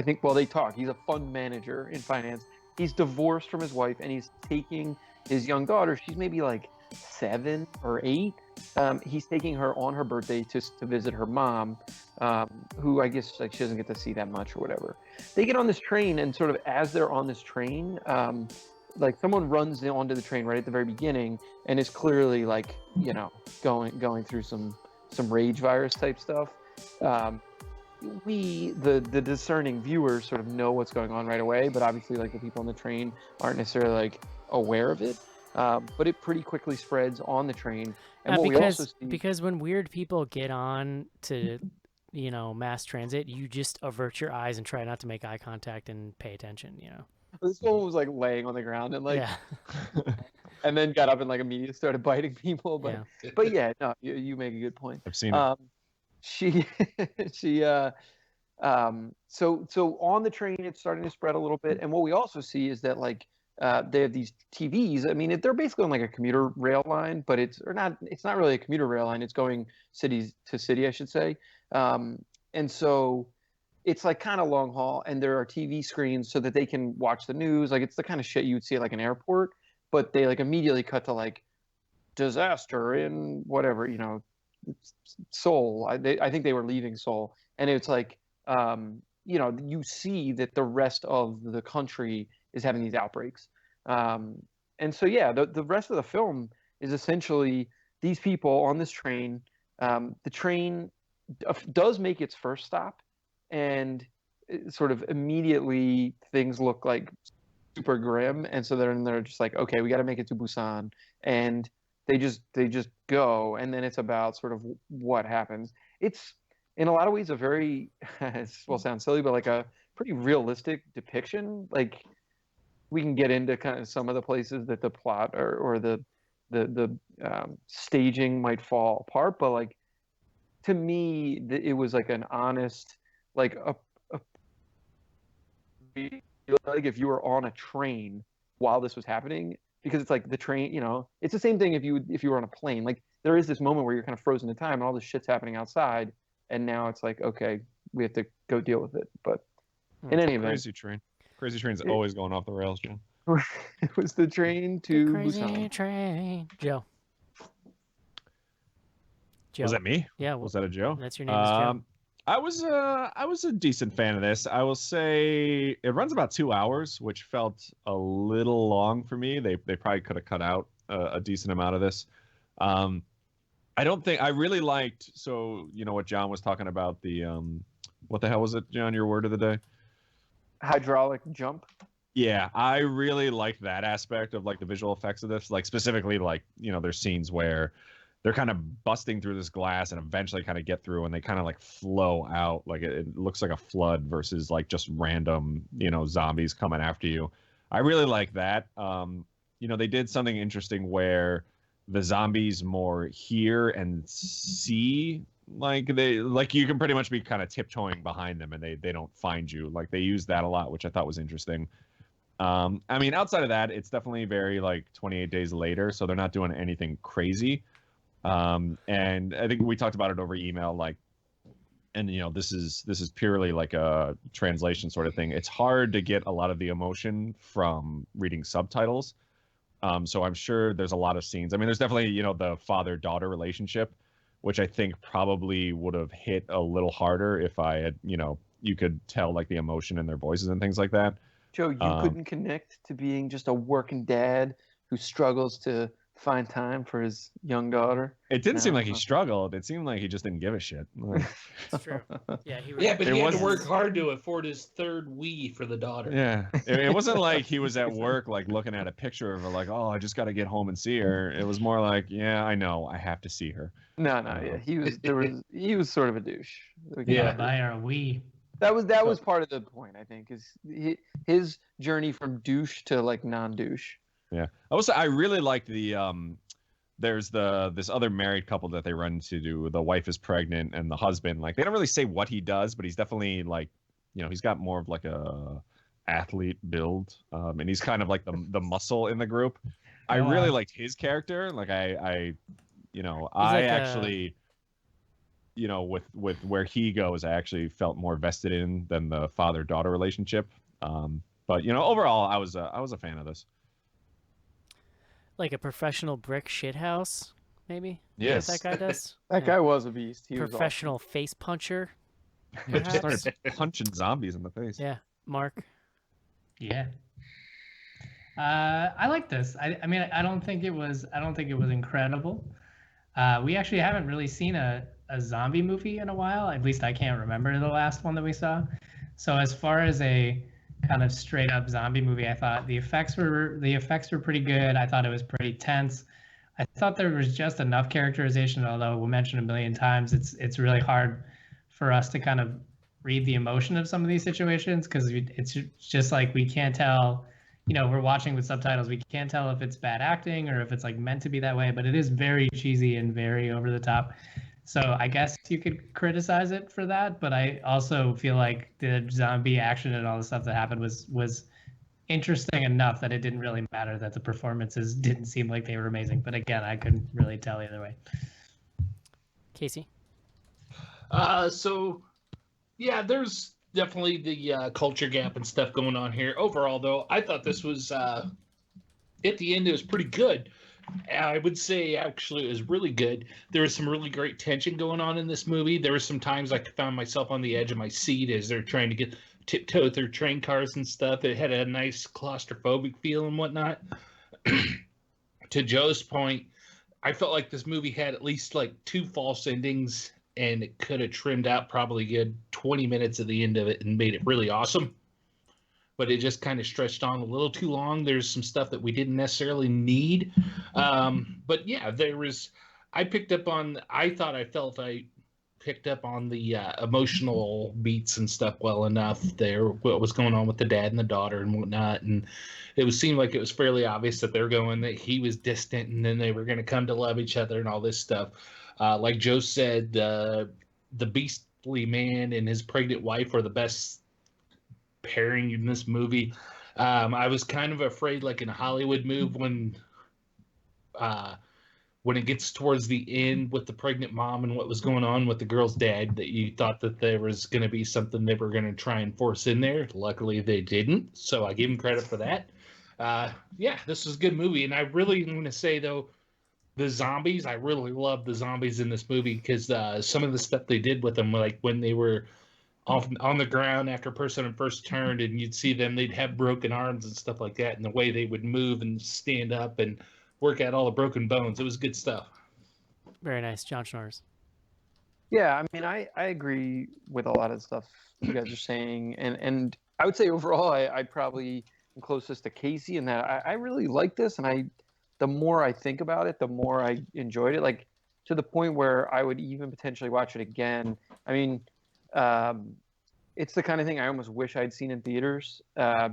think, well, they talk. He's a fund manager in finance. He's divorced from his wife, and he's taking his young daughter. She's maybe like 7 or 8. He's taking her on her birthday to visit her mom, who I guess like she doesn't get to see that much or whatever. They get on this train, and sort of as they're on this train, like someone runs onto the train right at the very beginning and is clearly like, going through some rage virus type stuff. We, the discerning viewers, sort of know what's going on right away, but obviously like the people on the train aren't necessarily like aware of it. But it pretty quickly spreads on the train. And what we also see... because when weird people get on to, mass transit, you just avert your eyes and try not to make eye contact and pay attention, This one was like laying on the ground and like, yeah. and then got up and like immediately started biting people. But no, you make a good point. I've seen it. So on the train, it's starting to spread a little bit. And what we also see is that like they have these TVs. I mean, they're basically on like a commuter rail line, but it's not really a commuter rail line. It's going city to city, I should say. And so it's like kind of long haul, and there are TV screens so that they can watch the news. Like it's the kind of shit you would see at like an airport, but they like immediately cut to like disaster in whatever, Seoul. I think they were leaving Seoul, and it's like, you see that the rest of the country is having these outbreaks. And so, yeah, the rest of the film is essentially these people on this train. The train does make its first stop, and sort of immediately things look like super grim. And so they're just like, okay, we got to make it to Busan. And they just go. And then it's about sort of what happens. It's in a lot of ways a very, it will sound silly, but like a pretty realistic depiction. Like we can get into kind of some of the places that the plot or the staging might fall apart. But like, to me, it was like an honest, like like if you were on a train while this was happening, because it's like the train, it's the same thing if you were on a plane. Like there is this moment where you're kind of frozen in time and all this shit's happening outside, and now it's like, okay, we have to go deal with it. But in any event, Crazy train's always going off the rails, John. It was the train to the crazy Busan. train. Joe. Was that me? Yeah. Was that a Joe? That's your name, is Joe. I was a decent fan of this. I will say it runs about 2 hours, which felt a little long for me. They probably could have cut out a decent amount of this. I don't think I really liked. So what John was talking about, the what the hell was it, John? Your word of the day? Hydraulic jump. Yeah, I really liked that aspect of like the visual effects of this. Like specifically, like there's scenes where they're kind of busting through this glass and eventually kind of get through, and they kind of like flow out. Like it looks like a flood versus like just random, zombies coming after you. I really like that. They did something interesting where the zombies more hear and see, like you can pretty much be kind of tiptoeing behind them and they don't find you. Like they use that a lot, which I thought was interesting. I mean, outside of that, it's definitely very like 28 Days Later, so they're not doing anything crazy. And I think we talked about it over email, like, and this is purely like a translation sort of thing. It's hard to get a lot of the emotion from reading subtitles. So I'm sure there's a lot of scenes. I mean, there's definitely, the father-daughter relationship, which I think probably would have hit a little harder if I had, you could tell like the emotion in their voices and things like that. Joe, you couldn't connect to being just a working dad who struggles to find time for his young daughter? It didn't seem like he struggled. It seemed like he just didn't give a shit. That's true. Yeah, but he had to work hard to afford his third Wii for the daughter. Yeah, it wasn't like he was at work like looking at a picture of her like, oh, I just got to get home and see her. It was more like, yeah, I know, I have to see her. No, yeah, he was sort of a douche. Yeah, buy her a Wii. That was part of the point, I think, is his journey from douche to like non-douche. Yeah, I really liked the there's this other married couple that they run into. The wife is pregnant and the husband, like, they don't really say what he does, but he's definitely like, he's got more of like a athlete build, and he's kind of like the muscle in the group. I really liked his character. Like I actually, with where he goes, I actually felt more vested in than the father-daughter relationship. But overall, I was a fan of this. Like a professional brick shithouse, maybe? Yes. That guy does? That guy was a beast. He professional was awesome. face puncher. Just started punching zombies in the face. Yeah. Mark? Yeah. I like this. I mean, I don't think it was incredible. We actually haven't really seen a zombie movie in a while. At least I can't remember the last one that we saw. So as far as a kind of straight up zombie movie, I thought the effects were pretty good. I thought it was pretty tense. I thought there was just enough characterization, although we'll mention a million times, it's really hard for us to kind of read the emotion of some of these situations, because it's just like we can't tell, we're watching with subtitles, we can't tell if it's bad acting or if it's like meant to be that way, but it is very cheesy and very over the top. So I guess you could criticize it for that, but I also feel like the zombie action and all the stuff that happened was interesting enough that it didn't really matter that the performances didn't seem like they were amazing. But again, I couldn't really tell either way. Casey? So, yeah, there's definitely the culture gap and stuff going on here. Overall, though, I thought this was, at the end, it was pretty good. I would say, actually, it was really good. There was some really great tension going on in this movie. There were some times I found myself on the edge of my seat as they're trying to tiptoe through train cars and stuff. It had a nice claustrophobic feel and whatnot. To Joe's point, I felt like this movie had at least like 2 false endings, and it could have trimmed out probably a good 20 minutes at the end of it and made it really awesome. But it just kind of stretched on a little too long. There's some stuff that we didn't necessarily need. But yeah, I picked up on the emotional beats and stuff well enough there, what was going on with the dad and the daughter and whatnot. And it seemed like it was fairly obvious that that he was distant and then they were going to come to love each other and all this stuff. Like Joe said, the beastly man and his pregnant wife are the best pairing in this movie. I was kind of afraid, like in a Hollywood move, when it gets towards the end with the pregnant mom and what was going on with the girl's dad, that you thought that there was going to be something they were going to try and force in there. Luckily, they didn't, so I give them credit for that. Yeah, this was a good movie, and I really want to say, though, the zombies, I really love the zombies in this movie, because some of the stuff they did with them, like when they were on the ground after a person first turned and you'd see them, they'd have broken arms and stuff like that, and the way they would move and stand up and work out all the broken bones. It was good stuff. Very nice. John Schnorrs. Yeah, I mean, I agree with a lot of the stuff you guys are saying, and I would say overall I probably am closest to Casey in that I really like this, and the more I think about it, the more I enjoyed it. Like, to the point where I would even potentially watch it again. I mean, it's the kind of thing I almost wish I'd seen in theaters,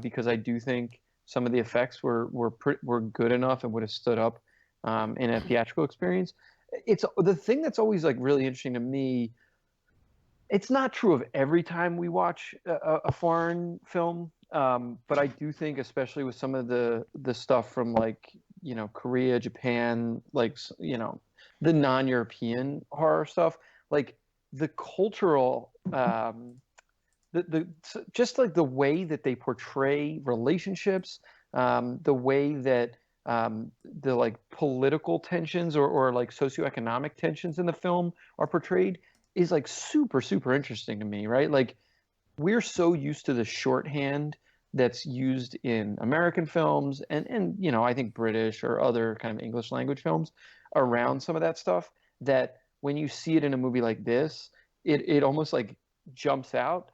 because I do think some of the effects were good enough and would have stood up in a theatrical experience. It's the thing that's always like really interesting to me. It's not true of every time we watch a foreign film, but I do think, especially with some of the stuff from like Korea, Japan, like the non-European horror stuff, like the cultural, the just like the way that they portray relationships, the way that the like political tensions or like socioeconomic tensions in the film are portrayed is like super, super interesting to me, right? Like we're so used to the shorthand that's used in American films and I think British or other kind of English language films around some of that stuff, that when you see it in a movie like this, it almost like jumps out.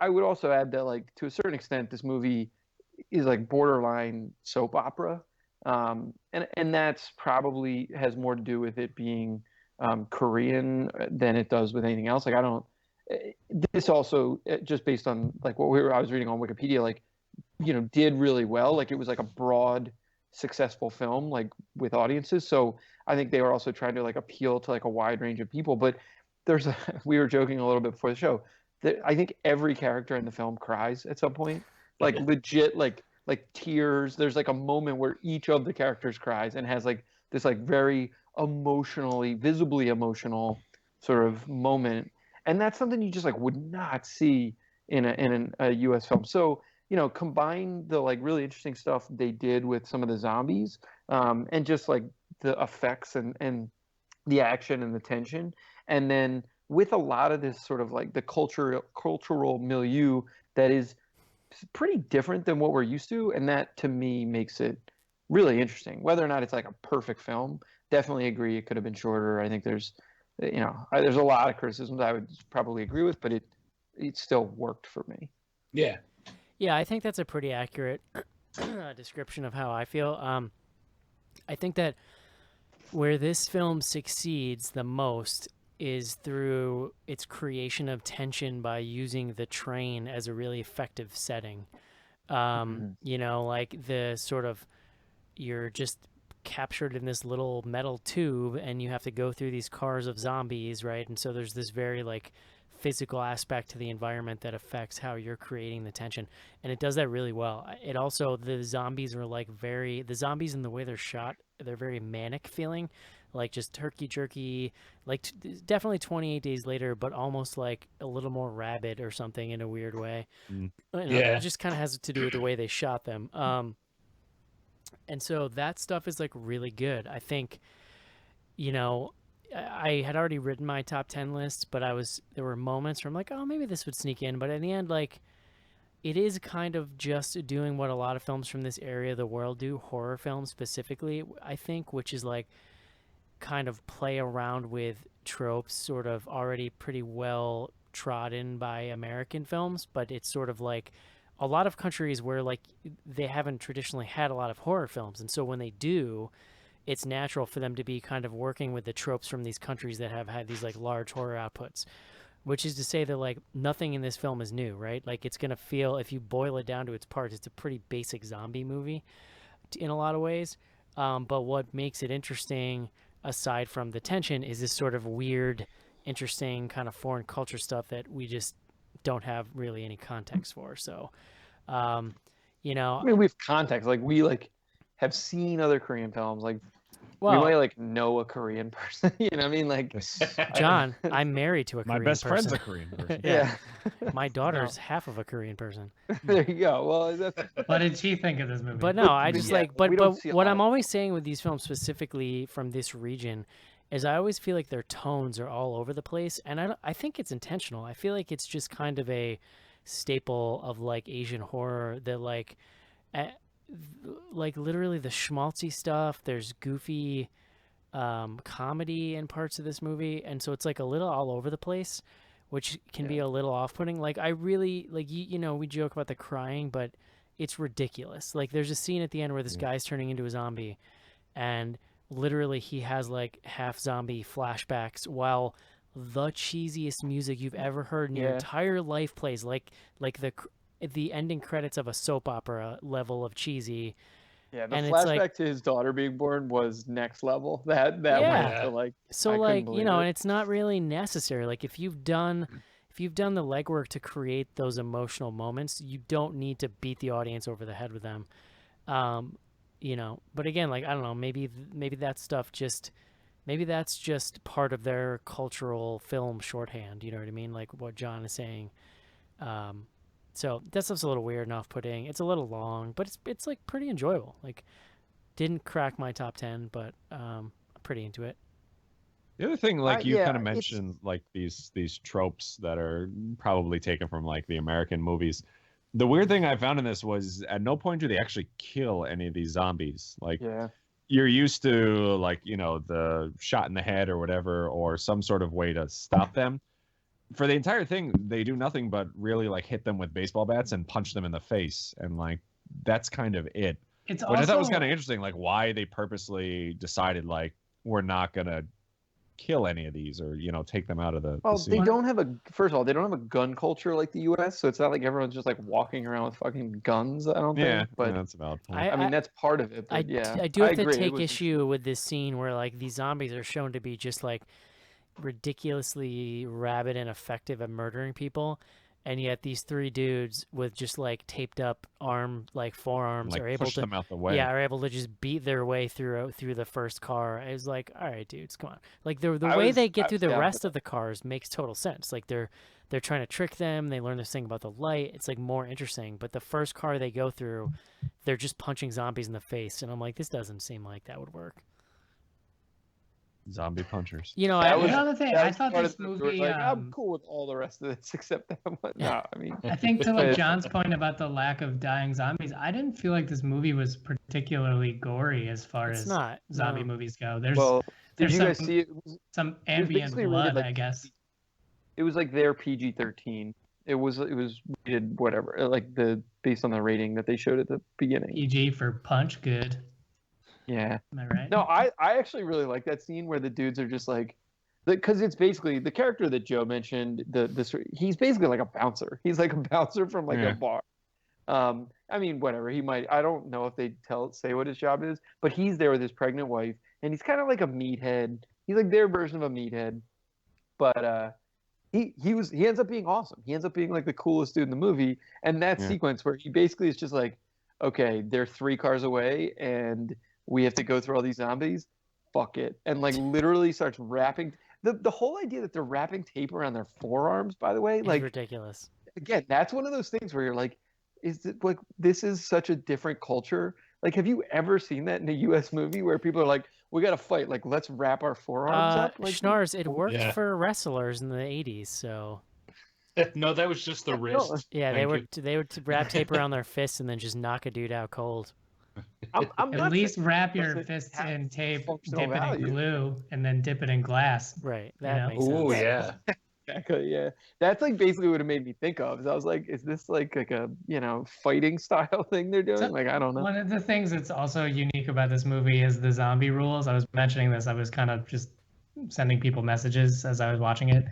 I would also add that like to a certain extent, this movie is like borderline soap opera. And that's probably has more to do with it being Korean than it does with anything else. Like I don't. This also just based on like I was reading on Wikipedia, like did really well. Like it was like a broad, successful film, like with audiences. So I think they were also trying to like appeal to like a wide range of people. But we were joking a little bit before the show that I think every character in the film cries at some point, like legit, like tears. There's like a moment where each of the characters cries and has like this like very visibly emotional sort of moment, and that's something you just like would not see in a U.S. film. So combine the like really interesting stuff they did with some of the zombies, and just like the effects and the action and the tension, and then with a lot of this sort of like the cultural milieu that is pretty different than what we're used to, and that to me makes it really interesting. Whether or not it's like a perfect film, definitely agree it could have been shorter. I think there's a lot of criticisms I would probably agree with, but it still worked for me. Yeah. Yeah, I think that's a pretty accurate description of how I feel. I think that where this film succeeds the most is through its creation of tension by using the train as a really effective setting. Like the sort of, you're just captured in this little metal tube and you have to go through these cars of zombies, right? And so there's this very like physical aspect to the environment that affects how you're creating the tension, and it does that really well. It also, the zombies are like the zombies in the way they're shot, they're very manic feeling, like just turkey jerky, like definitely 28 Days Later, but almost like a little more rabid or something in a weird way. Yeah, it just kind of has to do with the way they shot them. And so that stuff is like really good. I think, I had already written my top 10 lists, but there were moments where I'm like, oh, maybe this would sneak in. But in the end, like, it is kind of just doing what a lot of films from this area of the world do, horror films specifically, I think, which is like kind of play around with tropes sort of already pretty well trodden by American films. But it's sort of like a lot of countries where like they haven't traditionally had a lot of horror films. And so when they do, it's natural for them to be kind of working with the tropes from these countries that have had these like large horror outputs, which is to say that like nothing in this film is new, right? Like it's going to feel, if you boil it down to its parts, it's a pretty basic zombie movie in a lot of ways. But what makes it interesting, aside from the tension, is this sort of weird, interesting kind of foreign culture stuff that we just don't have really any context for. So, I mean, we have context, like we like have seen other Korean films, like we might like know a Korean person, I mean, like John, I'm married to a Korean person. My best friend's a Korean person. Yeah. My daughter's half of a Korean person. There you go. Well, what did she think of this movie? But no, I just but what I'm of always saying with these films specifically from this region is I always feel like their tones are all over the place, and I think it's intentional. I feel like it's just kind of a staple of like Asian horror that like literally the schmaltzy stuff, there's goofy comedy in parts of this movie, and so it's like a little all over the place, which can be a little off-putting. Like I really like we joke about the crying, but it's ridiculous. Like there's a scene at the end where this guy's turning into a zombie, and literally he has like half zombie flashbacks while the cheesiest music you've ever heard in your entire life plays, like the ending credits of a soap opera level of cheesy. Yeah, the and it's flashback like, to his daughter being born was next level. That Yeah. went to like so I couldn't like, you believe know, it. and it's not really necessary. Like if you've done the legwork to create those emotional moments, you don't need to beat the audience over the head with them. You know, but again, like I don't know, maybe that stuff just maybe that's just part of their cultural film shorthand, you know what I mean? Like what John is saying. So that stuff's a little weird and off-putting. It's a little long, but it's like pretty enjoyable. Like didn't crack my top 10, but I'm pretty into it. The other thing, like you yeah, kind of mentioned, like these tropes that are probably taken from like the American movies. The weird thing I found in this was at no point do they actually kill any of these zombies. Like you're used to like, you know, the shot in the head or whatever, or some sort of way to stop them. For the entire thing, they do nothing but really like hit them with baseball bats and punch them in the face, and like that's kind of it. It's Which I thought was also- kind of interesting, like why they purposely decided like we're not gonna kill any of these or, you know, take them out of the Well, scene. they don't have first of all, they don't have a gun culture like the U.S., so it's not like everyone's just like walking around with fucking guns. I don't think. But that's a valid point. I mean, that's part of it. But I do have to agree. It take was- issue with this scene where like these zombies are shown to be just like ridiculously rabid and effective at murdering people, and yet these three dudes with just like taped up forearms Like, are able push to them out the way. are able to just beat their way through the first car. It was like, all right, dudes, come on. Like the way they get through the rest of the cars makes total sense. Like they're trying to trick them. They learn this thing about the light. It's like more interesting. But the first car they go through, they're just punching zombies in the face, and I'm like, this doesn't seem like that would work. Zombie punchers. You know, another thing, that I was thought part this of the- movie. like, I'm cool with all the rest of this except that one. No, I mean, I think to like John's point about the lack of dying zombies, I didn't feel like this movie was particularly gory as far It's as not, zombie no. movies go. There's well, did there's you some, guys see it? some It was ambient basically blood, rated, like, I guess. It was like their PG-13. It was rated whatever, like based on the rating that they showed at the beginning. PG for punch, good. Yeah. Am I right? No, I actually really like that scene where the dudes are just like, because it's basically the character that Joe mentioned. He's basically like a bouncer. He's like a bouncer from like a bar. I mean, whatever. He might. I don't know if they say what his job is, but he's there with his pregnant wife, and he's kind of like a meathead. He's like their version of a meathead, but he ends up being awesome. He ends up being like the coolest dude in the movie. And that sequence where he basically is just like, okay, they're 3 cars away, and we have to go through all these zombies. Fuck it, and like literally starts wrapping. The whole idea that they're wrapping tape around their forearms, by the way, it's like ridiculous. Again, that's one of those things where you're like, is it like this is such a different culture? Like, have you ever seen that in a U.S. movie where people are like, we got to fight, like let's wrap our forearms up? Like, Schnars, it worked for wrestlers in the 80s, so. No, that was just the wrist. Yeah, Thank they would wrap tape around their fists and then just knock a dude out cold. At least wrap your fists in tape, dip it in glue, and then dip it in glass. Right. That makes sense. Oh yeah. Exactly. Yeah, that's like basically what it made me think of. Is I was like, is this like a fighting style thing they're doing? So, like, I don't know. One of the things that's also unique about this movie is the zombie rules. I was mentioning this. I was kind of just sending people messages as I was watching it,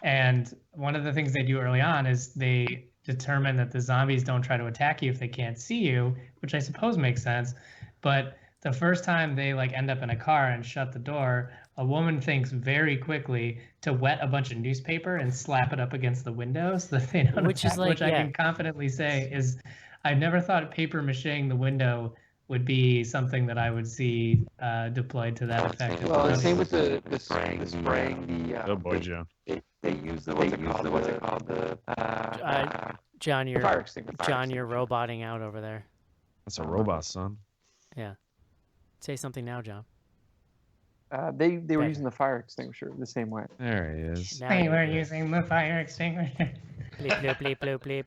and one of the things they do early on is they determine that the zombies don't try to attack you if they can't see you, which I suppose makes sense. But the first time they like end up in a car and shut the door, a woman thinks very quickly to wet a bunch of newspaper and slap it up against the window so that they don't Which is attack, like, which I can confidently say is I've never thought paper macheing the window would be something that I would see deployed to that effect. Well, the same with the spraying. Oh boy, Joe. They use the what's it called? John, the fire extinguisher. John, you're roboting out over there. That's a robot, son. Yeah. Say something now, John. They were using the fire extinguisher the same way. There he is. They were using the fire extinguisher. Bleep, bleep, bleep, bleep, bleep.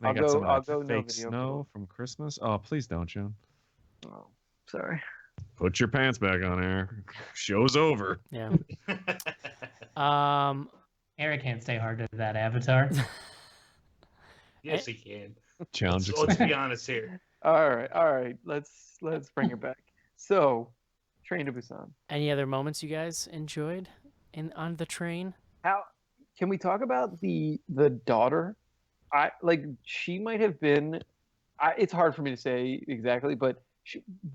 I got some I'll of go that no fake video. snow from Christmas. Oh, please don't, Joe. Oh, sorry. Put your pants back on, Eric. Show's over. Yeah. Eric can't stay hard to that avatar. Yes, he can. Challenge Let's be honest here. All right. Let's bring it back. So, Train to Busan. Any other moments you guys enjoyed on the train? How can we talk about the daughter? She might have been. It's hard for me to say exactly, but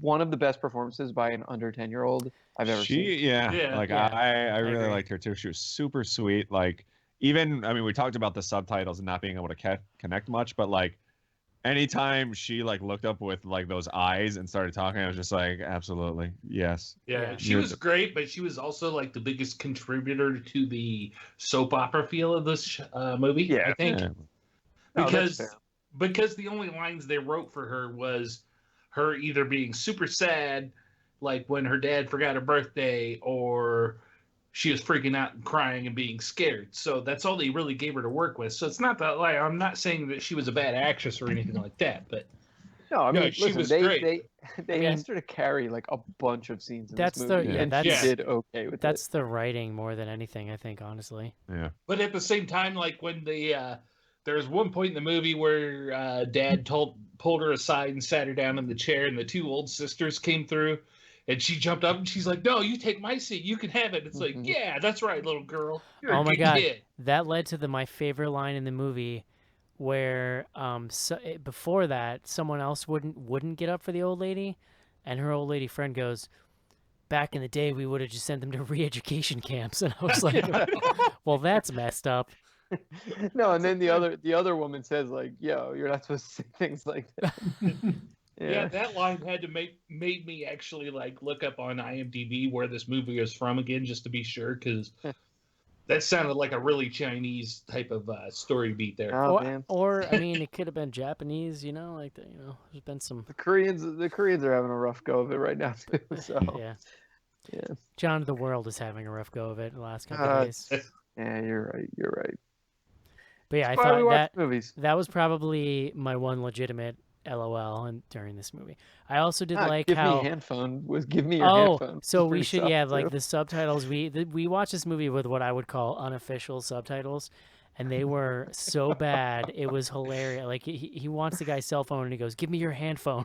one of the best performances by an under 10-year-old I've ever seen. Yeah. I really agree. liked her too. She was super sweet. Like, even, I mean, we talked about the subtitles and not being able to connect much, but like anytime she like looked up with like those eyes and started talking, I was just like, absolutely, yes. Yeah, she was great, but she was also like the biggest contributor to the soap opera feel of this movie. Yeah. I think Yeah. because the only lines they wrote for her was her either being super sad, like when her dad forgot her birthday, or she was freaking out and crying and being scared. So that's all they really gave her to work with. So it's not that, like, I'm not saying that she was a bad actress or anything like that, but No, I mean, she listen, was they great. they asked her to carry like a bunch of scenes in That's this the- movie, yeah, and that's- she did okay with That's the writing more than anything, I think, honestly. Yeah. But at the same time, like when there was one point in the movie where Dad pulled her aside and sat her down in the chair, and the two old sisters came through, and she jumped up and she's like, "No, you take my seat. You can have it." It's like, yeah, that's right, little girl. You're Oh a my good God. kid. That led to my favorite line in the movie, where before that someone else wouldn't get up for the old lady, and her old lady friend goes, "Back in the day, we would have just sent them to re-education camps," and I was like, "Well, that's messed up." No, and then the other woman says like, "Yo, you're not supposed to say things like that." Yeah, that line had to made me actually like look up on IMDb where this movie is from again, just to be sure, because that sounded like a really Chinese type of story beat there. Oh, man. Or I mean, it could have been Japanese, like there's been some. The Koreans are having a rough go of it right now too. So Yeah. Yeah. John of the World is having a rough go of it the last couple of days. Yeah, you're right. But yeah, That's I why we thought watch movies. that was probably my one legitimate LOL during this movie. I also did like give how me your handphone. so was we pretty should solid, like too. the subtitles. We watched this movie with what I would call unofficial subtitles, and they were so bad it was hilarious. Like he wants the guy's cell phone and he goes, "Give me your handphone."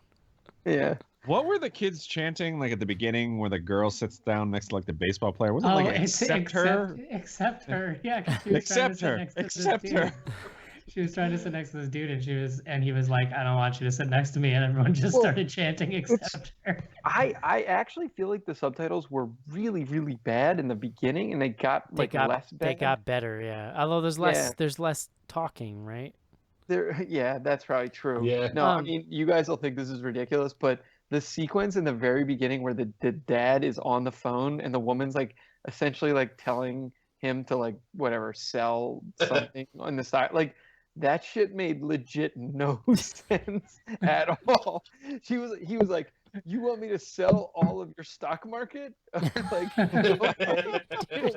Yeah. What were the kids chanting like at the beginning where the girl sits down next to like the baseball player? Wasn't it like accept her? Accept her. Yeah, 'cause she was Accept trying her. to sit next to this Accept dude. her. She was trying to sit next to this dude, and he was like, "I don't want you to sit next to me," and everyone just started chanting, "Accept her." I actually feel like the subtitles were really, really bad in the beginning, and they got less bad. They got better, yeah. Although there's less talking, right? Yeah, that's probably true. Yeah. No, I mean, you guys will think this is ridiculous, but the sequence in the very beginning where the dad is on the phone and the woman's like essentially like telling him to like whatever sell something on the side, like that shit made legit no sense at all. He was like, "You want me to sell all of your stock market?" Like,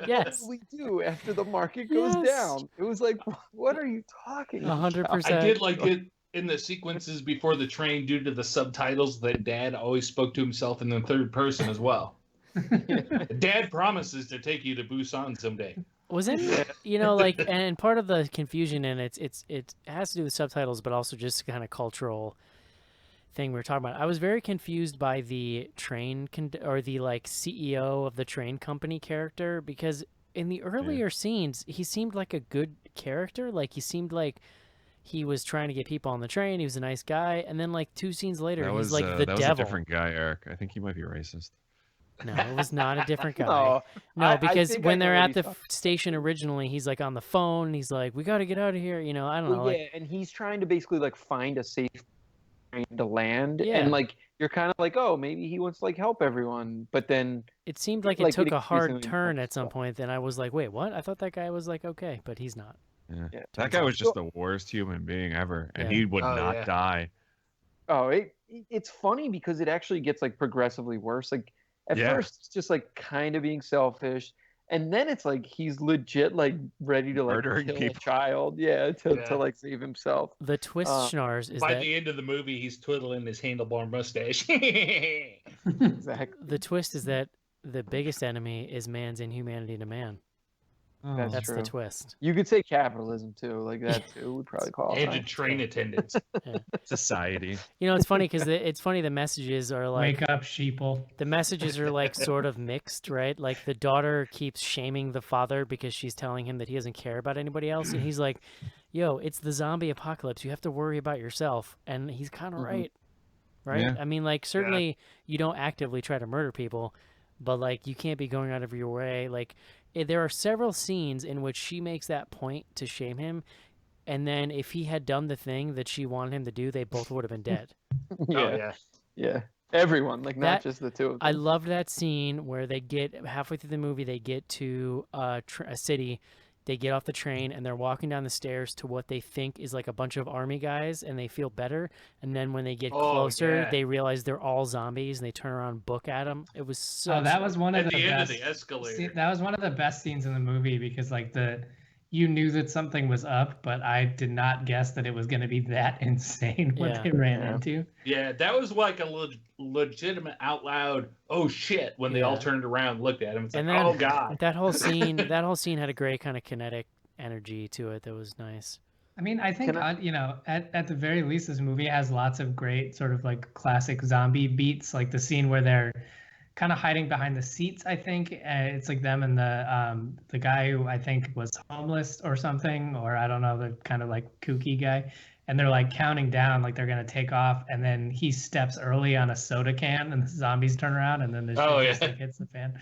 Yes. What we do after the market goes down. It was like, what are you talking about? 100%. I did like it in the sequences before the train due to the subtitles that Dad always spoke to himself in the third person as well. Dad promises to take you to Busan someday. Wasn't like, and part of the confusion, and it has to do with subtitles, but also just kind of cultural thing we were talking about. I was very confused by the train or the like CEO of the train company character, because in the earlier scenes he seemed like a good character. Like he seemed like he was trying to get people on the train. He was a nice guy, and then like 2 scenes later, he's like the that devil. was a different guy, Eric. I think he might be racist. No, it was not a different guy. No, No, I because think when I know they're what at the he's talking station originally, he's like on the phone. And he's like, "We got to get out of here." I don't know. Well, yeah, and he's trying to basically like find a safe train to land, Yeah. and like you're kind of like, oh, maybe he wants to like help everyone, but then It seemed like it took a hard turn at some point. Then I was like, "Wait, what?" I thought that guy was like okay, but he's not. Yeah. That guy was just the worst human being ever, and Yeah. he would not die. Oh, it's funny because it actually gets like progressively worse. Like at first it's just like kind of being selfish, and then it's like he's legit like ready to like Murdering kill people. a child, to like save himself. The twist, Schnars, is By that the end of the movie, he's twiddling his handlebar mustache. Exactly. the twist is that the biggest enemy is man's inhumanity to man. That's That's true. the twist. You could say capitalism too, like that too would probably qualify. And a train attendants. Society. You know, it's funny because it's funny. The messages are like Wake up, sheeple. the messages are like sort of mixed, right? Like the daughter keeps shaming the father because she's telling him that he doesn't care about anybody else, and he's like, "Yo, it's the zombie apocalypse. You have to worry about yourself." And he's kind of right. Yeah. I mean, like certainly you don't actively try to murder people, but like you can't be going out of your way. Like there are several scenes in which she makes that point to shame him, and then if he had done the thing that she wanted him to do, they both would have been dead. Yeah. Everyone, like not That- just the two of them. I loved that scene where they get halfway through the movie, they get to a city, they get off the train, and they're walking down the stairs to what they think is like a bunch of army guys, and they feel better. And then when they get closer, they realize they're all zombies, and they turn around and book at them. It was so. Oh, that was one of At the the end of best. the escalator. That was one of the best scenes in the movie because like you knew that something was up, but I did not guess that it was going to be that insane what they ran into. Yeah, that was like a legitimate out loud, oh shit, when they all turned around and looked at him. It's like, And then oh god. that whole scene had a great kind of kinetic energy to it that was nice. I mean, I think, you know, at the very least, this movie has lots of great sort of like classic zombie beats, like the scene where they're kind of hiding behind the seats. I think it's like them and the guy who I think was homeless or something, or I don't know, the kind of like kooky guy. And they're like counting down, like they're gonna take off, and then he steps early on a soda can, and the zombies turn around, and then the shit just like hits the fan.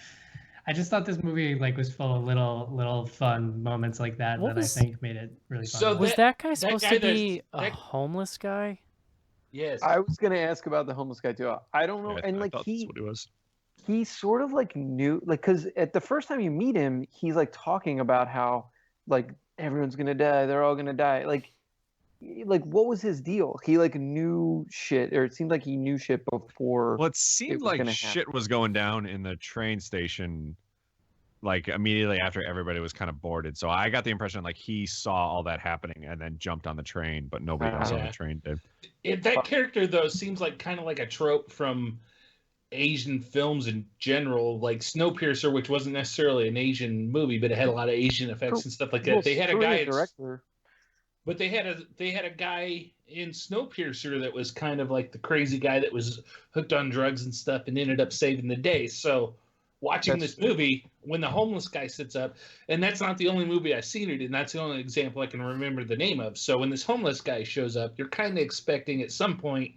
I just thought this movie like was full of little fun moments like that I think made it really fun. So Was that guy supposed guy to be that's- a homeless guy? Yes. I was gonna ask about the homeless guy too. I don't know, and like I thought that's what it was. he sort of like knew, like, because at the first time you meet him, he's like talking about how like everyone's gonna die, they're all gonna die. Like what was his deal? He like knew shit, or it seemed like he knew shit before. Well, it seemed was like gonna shit happen. was going down in the train station, like immediately after everybody was kind of boarded. So I got the impression like he saw all that happening and then jumped on the train, but nobody else on the train did. That character though seems like kind of like a trope from Asian films in general, like Snowpiercer, which wasn't necessarily an Asian movie, but it had a lot of Asian effects and stuff like that. Well, They had a so guy, did the director. but they had a guy in Snowpiercer that was kind of like the crazy guy that was hooked on drugs and stuff and ended up saving the day. So watching this movie, when the homeless guy sits up, and that's not the only movie I've seen it in, that's the only example I can remember the name of. So when this homeless guy shows up, you're kind of expecting at some point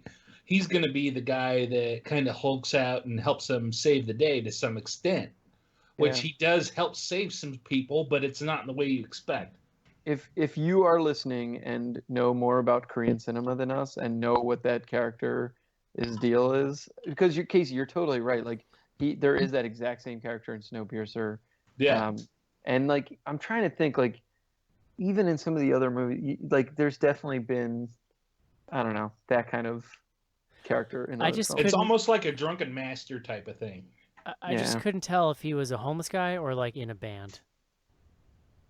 he's going to be the guy that kind of hulks out and helps them save the day to some extent, which he does help save some people, but it's not in the way you expect. If you are listening and know more about Korean cinema than us and know what that character's deal is, because Casey, you're totally right. Like there is that exact same character in Snowpiercer. Yeah. And like I'm trying to think, like even in some of the other movies, like there's definitely been, I don't know, that kind of character in other films. It's almost like a drunken master type of thing. I just couldn't tell if he was a homeless guy or like in a band.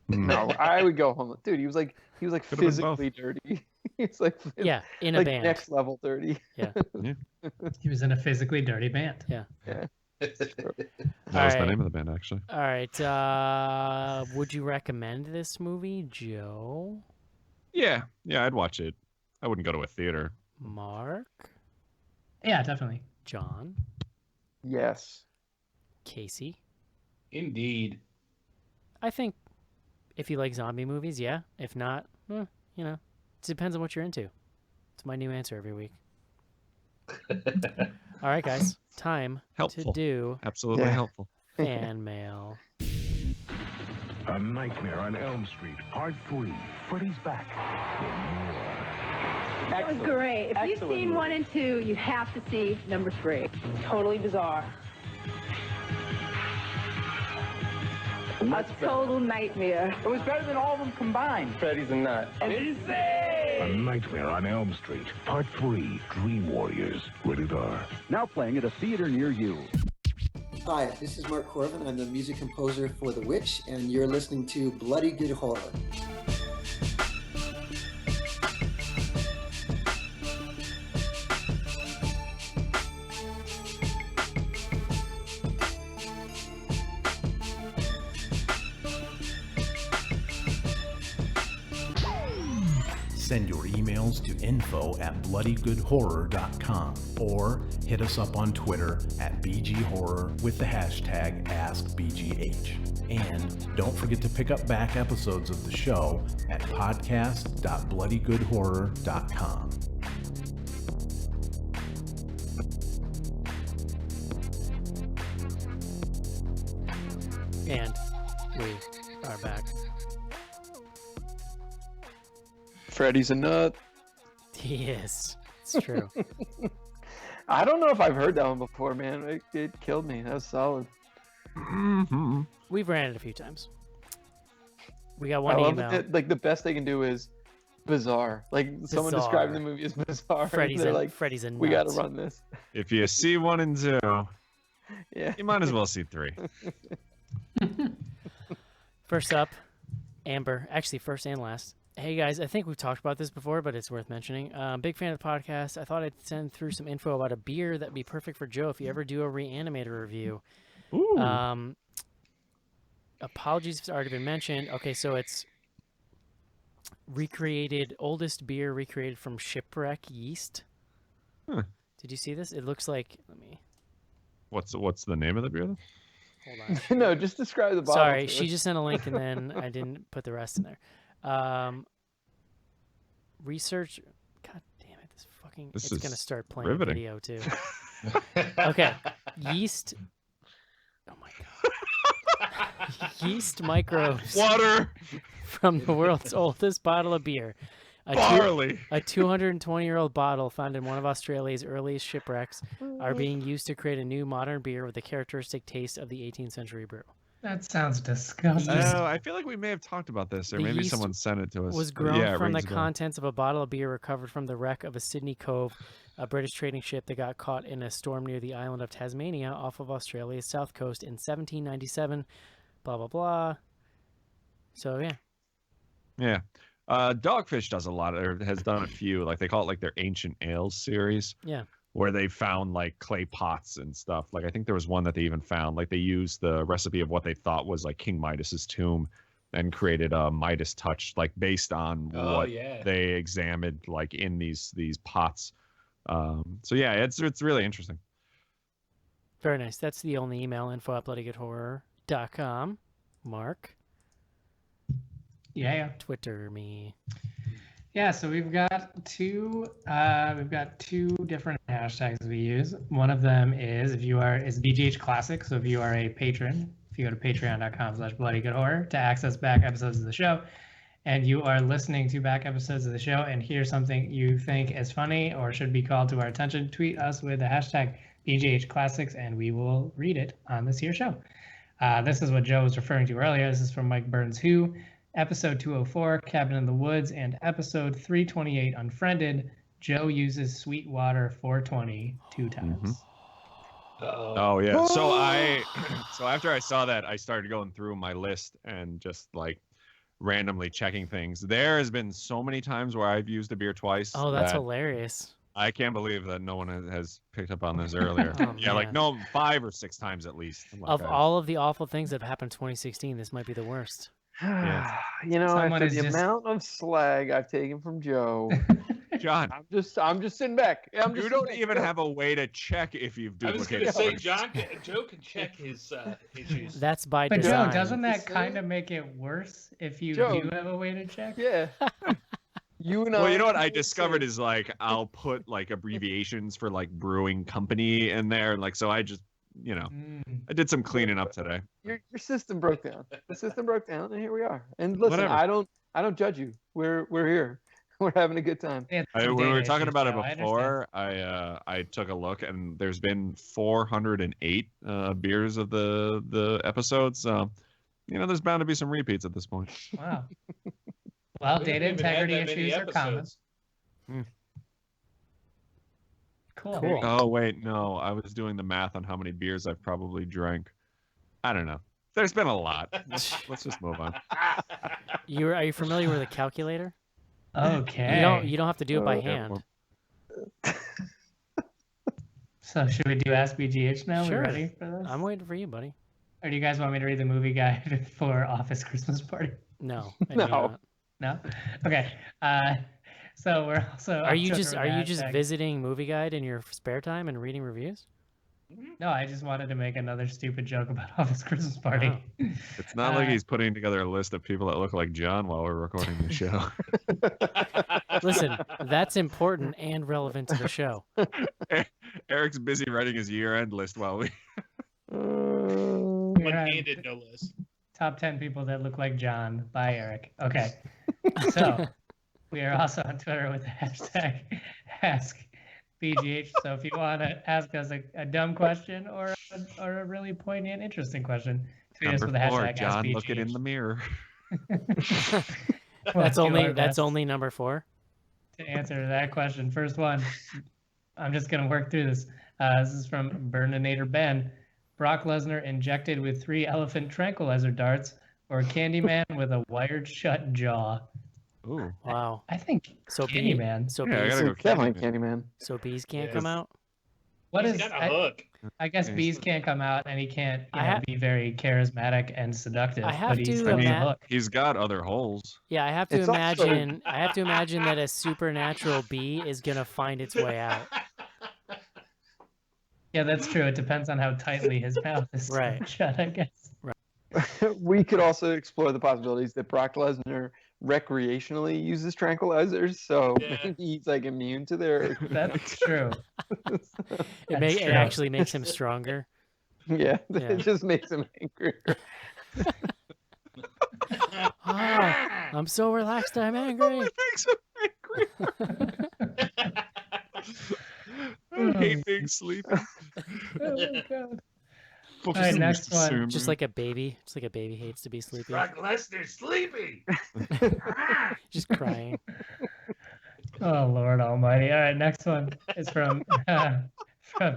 No, I would go homeless. Dude, he was like physically dirty. He's like in a band. Next level dirty. Yeah. He was in a physically dirty band. Yeah. That was the name of the band, actually. All right. Would you recommend this movie, Joe? Yeah, I'd watch it. I wouldn't go to a theater. Mark? Yeah, definitely. John? Yes. Casey? Indeed. I think if you like zombie movies, yeah. If not, you know, it depends on what you're into. It's my new answer every week. All right, guys. Time to do absolutely helpful fan mail. A Nightmare on Elm Street, Part 3. Freddy's back. That was great. If you've seen 1 and 2, you have to see number 3. Totally bizarre. A total nightmare. It was better than all of them combined. Freddy's a nut. A Nightmare on Elm Street, Part 3. Dream Warriors. Rated R. Now playing at a theater near you. Hi, this is Mark Corvin. I'm the music composer for The Witch, and you're listening to Bloody Good Horror. Send your emails to info@bloodygoodhorror.com or hit us up on Twitter at BGHorror with the hashtag AskBGH. And don't forget to pick up back episodes of the show at podcast.bloodygoodhorror.com. And we are back. Freddy's a nut. He is. It's true. I don't know if I've heard that one before, man. It killed me. That was solid. Mm-hmm. We've ran it a few times. We got one I love email. it. Like the best they can do is bizarre. Like someone describing the movie as bizarre. Freddy's They're like, Freddy's a nut. we got to run this. If you see 1 and 2, yeah, you might as well see 3. First up, Amber. Actually, first and last. Hey guys, I think we've talked about this before, but it's worth mentioning. Big fan of the podcast. I thought I'd send through some info about a beer that'd be perfect for Joe if you ever do a Reanimator review. Ooh. Apologies if it's already been mentioned. Okay, so it's oldest beer recreated from shipwreck yeast. Huh. Did you see this? It looks like, let me... What's the name of the beer? Hold on. No, just describe the bottle. Sorry, she just sent a link and then I didn't put the rest in there. Research. God damn it! It's gonna start playing riveting. video too. Okay, yeast. Oh my god. Yeast microbes. Water from the world's oldest bottle of beer. Barley. A 220-year-old bottle found in one of Australia's earliest shipwrecks are being used to create a new modern beer with the characteristic taste of the 18th century brew. That sounds disgusting. I feel like we may have talked about this, or The maybe yeast someone sent it to us. Was But grown yeah, it from the rings a bell. contents of a bottle of beer recovered from the wreck of a Sydney Cove, a British trading ship that got caught in a storm near the island of Tasmania off of Australia's south coast in 1797. Blah, blah, blah. So, yeah. Yeah. Dogfish does a lot, or has done a few. Like they call it like their Ancient Ales series. Yeah. Where they found like clay pots and stuff. Like I think there was one that they even found. Like they used the recipe of what they thought was like King Midas's tomb, and created a Midas touch, like based on what they examined, like in these pots. So yeah, it's really interesting. Very nice. That's the only email, info@bloodygoodhorror.com. Mark. Yeah. Twitter me. Yeah, so we've got two different hashtags we use. One of them is BGH Classic. So if you are a patron, if you go to patreon.com/bloodygoodhorror to access back episodes of the show, and you are listening to back episodes of the show and hear something you think is funny or should be called to our attention, tweet us with the hashtag BGH Classics and we will read it on this here show. This is what Joe was referring to earlier. This is from Mike Burns Who. Episode 204, Cabin in the Woods, and episode 328, Unfriended. Joe uses Sweetwater 420 2 times. Oh yeah. So after I saw that, I started going through my list and just like randomly checking things. There has been so many times where I've used a beer twice. Oh, that's hilarious. I can't believe that no one has picked up on this earlier. Yeah, like 5 or 6 times at least. Of all of the awful things that have happened in 2016, this might be the worst. Yeah. You know, after the amount of slag I've taken from Joe, John, I'm just sitting back. You don't even have a way to check if you've duplicated. I was going to say, Joe can check his issues. That's by But design. Joe, doesn't that kind of make it worse if you do have a way to check? Yeah. You know. Well, you know what I discovered is like I'll put like abbreviations for like brewing company in there, like so I just I did some cleaning up today. Your system broke down. The system broke down, and here we are. And listen, Whatever. I don't judge you. We're here. We're having a good time. When we were talking about it before, I took a look, and there's been 408 beers of the episodes. So, there's bound to be some repeats at this point. Wow. Well, data integrity issues are common. Cool. Oh wait, no, I was doing the math on how many beers I've probably drank. I don't know. There's been a lot. Let's just move on. Are you familiar with a calculator? Okay. You don't have to do it by hand. So should we do Ask BGH now? Sure. We ready for this? I'm waiting for you, buddy. Or do you guys want me to read the movie guide for Office Christmas Party? No. No. No? Okay. So we're also. Are you on just Twitter with just hashtag- visiting Movie Guide in your spare time and reading reviews? No, I just wanted to make another stupid joke about Office Christmas Party. It's not like he's putting together a list of people that look like John while we're recording the show. Listen, that's important and relevant to the show. Eric's busy writing his year-end list while we. One-handed, no less. Top 10 people that look like John by Eric. Okay. So we are also on Twitter with the hashtag #BGH. So if you want to ask us a dumb question or a really poignant, interesting question, tweet us with the Number 4, hashtag John, #BGH. looking in the mirror. That's We'll do only our that's best only number 4. to answer that question. First one. I'm just gonna work through this. This is from Burninator Ben. Brock Lesnar injected with 3 elephant tranquilizer darts, or Candyman with a wired shut jaw. Ooh. Wow. I think So Candyman. So Yeah, I bees, gotta go Definitely Candyman. Candyman. so bees can't Yes. come out. What He's is got a hook. I guess Yeah, bees can't come out, and he can't I have- be very charismatic and seductive. I have but he's to got a ima- hook. He's got other holes. Yeah, I have to It's also- imagine. I have to imagine that a supernatural bee is gonna find its way out. Yeah, that's true. It depends on how tightly his mouth is Right. shut, I guess. We could also explore the possibilities that Brock Lesnar recreationally uses tranquilizers, so Yeah. maybe he's like immune to their. That's true. It true. actually makes him stronger. Yeah, Yeah. it just makes him angrier. Ah, I'm so relaxed. I'm angry. Makes him angry. I hate being sleepy. Oh my god. All right, next one. Just like a baby. Just like a baby hates to be sleepy. Brock Lesnar sleepy. Just crying. Oh Lord Almighty! All right, next one is from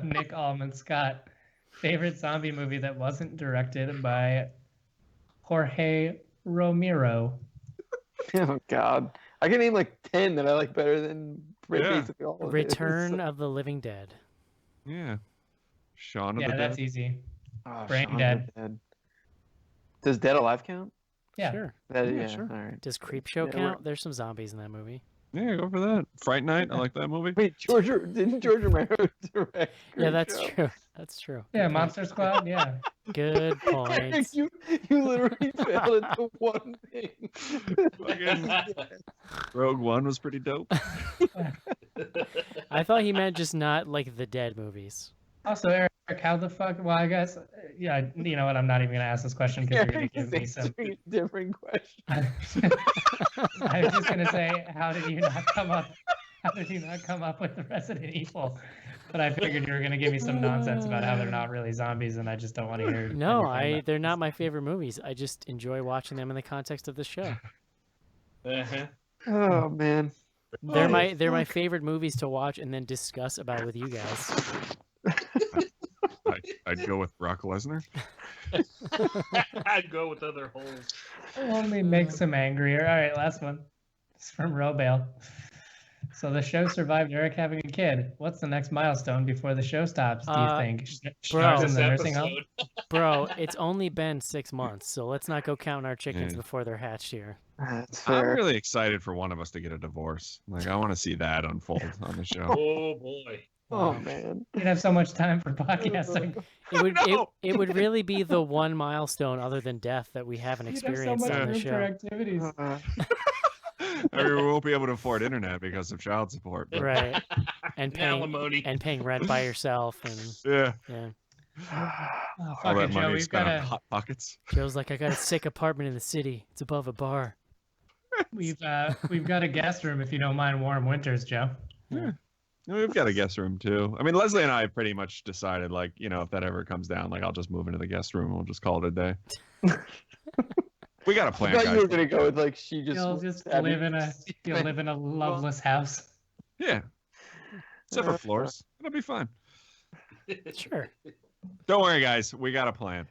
Nick Allman Scott. Favorite zombie movie that wasn't directed by Jorge Romero. Oh God, I can name like 10 that I like better than basically all of Return of the Living Dead. Yeah. Shaun of Yeah, the that's Dead. easy. Oh, Brain Shaun of Dead. the Dead. Does Dead Alive count? Yeah. Sure. Yeah, sure. All right. Does Creepshow Yeah, count? There's some zombies in that movie. Yeah, go for that. Fright Night. I like that movie. Wait, didn't George Romero direct? Yeah, that's Creepshow? true. That's true. Yeah, Good point. Monster Squad. Yeah. Good Eric, point. you literally failed at the one thing. Fucking Rogue One was pretty dope. I thought he meant just not like the Dead movies. Also, Eric, how the fuck? Well, I guess, yeah. You know what? I'm not even gonna ask this question because you're gonna Eric give is me some. answering a different question. I was just gonna say, how did you not come up? How did you not come up with the Resident Evil? But I figured you were gonna give me some nonsense about how they're not really zombies, and I just don't want to hear. No, anything about they're not my favorite movies. I just enjoy watching them in the context of the show. Uh-huh. Oh man. They're my favorite movies to watch and then discuss about with you guys. I'd go with Brock Lesnar. I'd go with other holes. it. Only makes him angrier. All right, last one. It's from Robale. So the show survived Eric having a kid. What's the next milestone before the show stops? Do you think? Stars in the nursing home. Bro, it's only been 6 months, so let's not go counting our chickens Yeah. before they're hatched here. That's I'm fair. really excited for one of us to get a divorce. Like, I want to see that unfold on the show. Oh boy. Oh man. You'd have so much time for podcasting. It would No! it would really be the one milestone other than death that we haven't You'd have so experienced much on the room for show. activities. I mean, we won't be able to afford internet because of child support. But Right. And Alimony. paying rent by yourself and yeah, yeah. Oh, all fuck that it, Joe. money We've spent got on a hot pockets. Joe's like, I got a sick apartment in the city. It's above a bar. we've got a guest room if you don't mind warm winters, Joe. Yeah. We've got a guest room too. I mean, Leslie and I pretty much decided, like, you know, if that ever comes down, like, I'll just move into the guest room and we'll just call it a day. We got a I plan, thought guys. you were gonna go with like she just. You'll just had live me- in a loveless house. Yeah. Except for floors. It'll be fine. Sure. Don't worry, guys. We got a plan.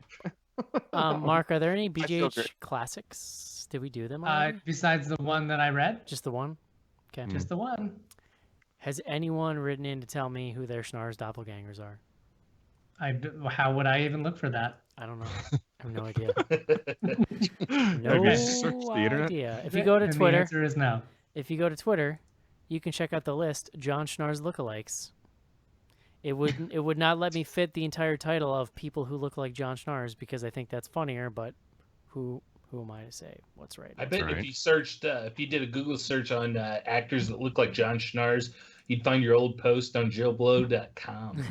Mark, are there any feel BGH great. classics? Did we do them already? Besides the one that I read, Just the one? Okay. just the one. Has anyone written in to tell me who their Schnarr's doppelgangers are? How would I even look for that? I don't know. I have no idea. Okay, search the internet. idea. If you go to And Twitter, the answer is no. if you go to Twitter, you can check out the list, John Schnarr's lookalikes. It would not let me fit the entire title of people who look like John Schnarr's because I think that's funnier, but who am I to say what's right? I bet if you searched, if you did a Google search on actors that look like John Schnarr's, you'd find your old post on JoeBlow.com.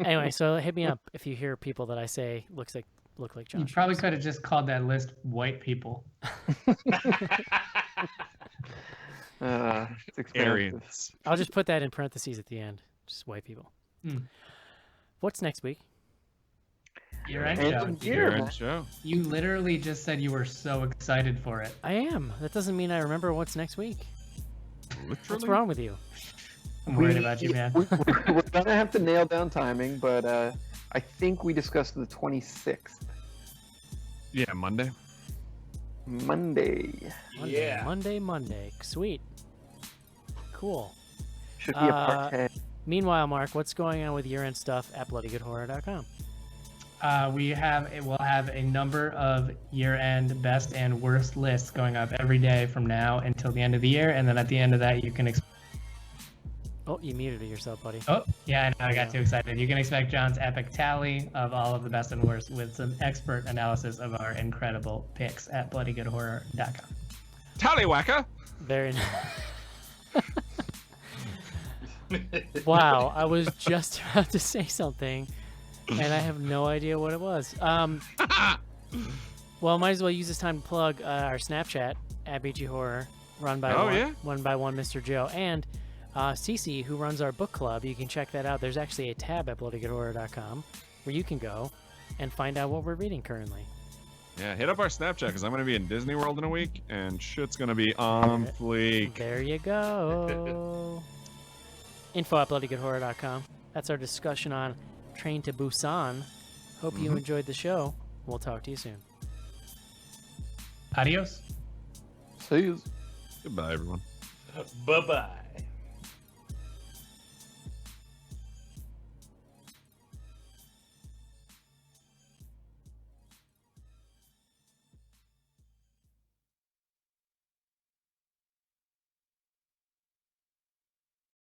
Anyway, so hit me up if you hear people that I say look like John. You probably could have just called that list white people. It's expensive. I'll just put that in parentheses at the end. Just white people. What's next week? Year-end show. You literally just said you were so excited for it. I am. That doesn't mean I remember what's next week. What's wrong with you? I'm worried about you, man. We're going to have to nail down timing, but I think we discussed the 26th. Yeah, Monday. Monday. Yeah. Monday. Sweet. Cool. Should be a parquet. Meanwhile, Mark, what's going on with year-end stuff at bloodygoodhorror.com? We'll have a number of year-end best and worst lists going up every day from now until the end of the year, and then at the end of that, you can. Oh, you muted yourself, buddy. Oh, yeah, I know. I got too excited. You can expect John's epic tally of all of the best and worst with some expert analysis of our incredible picks at bloodygoodhorror.com. Tallywhacker. Very nice. Wow, I was just about to say something, and I have no idea what it was. Well, might as well use this time to plug our Snapchat at BG Horror, run by one Mr. Joe, and Cece, who runs our book club. You can check that out. There's actually a tab at bloodygoodhorror.com where you can go and find out what we're reading currently. Yeah, hit up our Snapchat because I'm going to be in Disney World in a week, and shit's going to be on fleek. There you go. Info at bloodygoodhorror.com. That's our discussion on Train to Busan. Hope you enjoyed the show. We'll talk to you soon. Adios. See you. Goodbye, everyone. Bye-bye.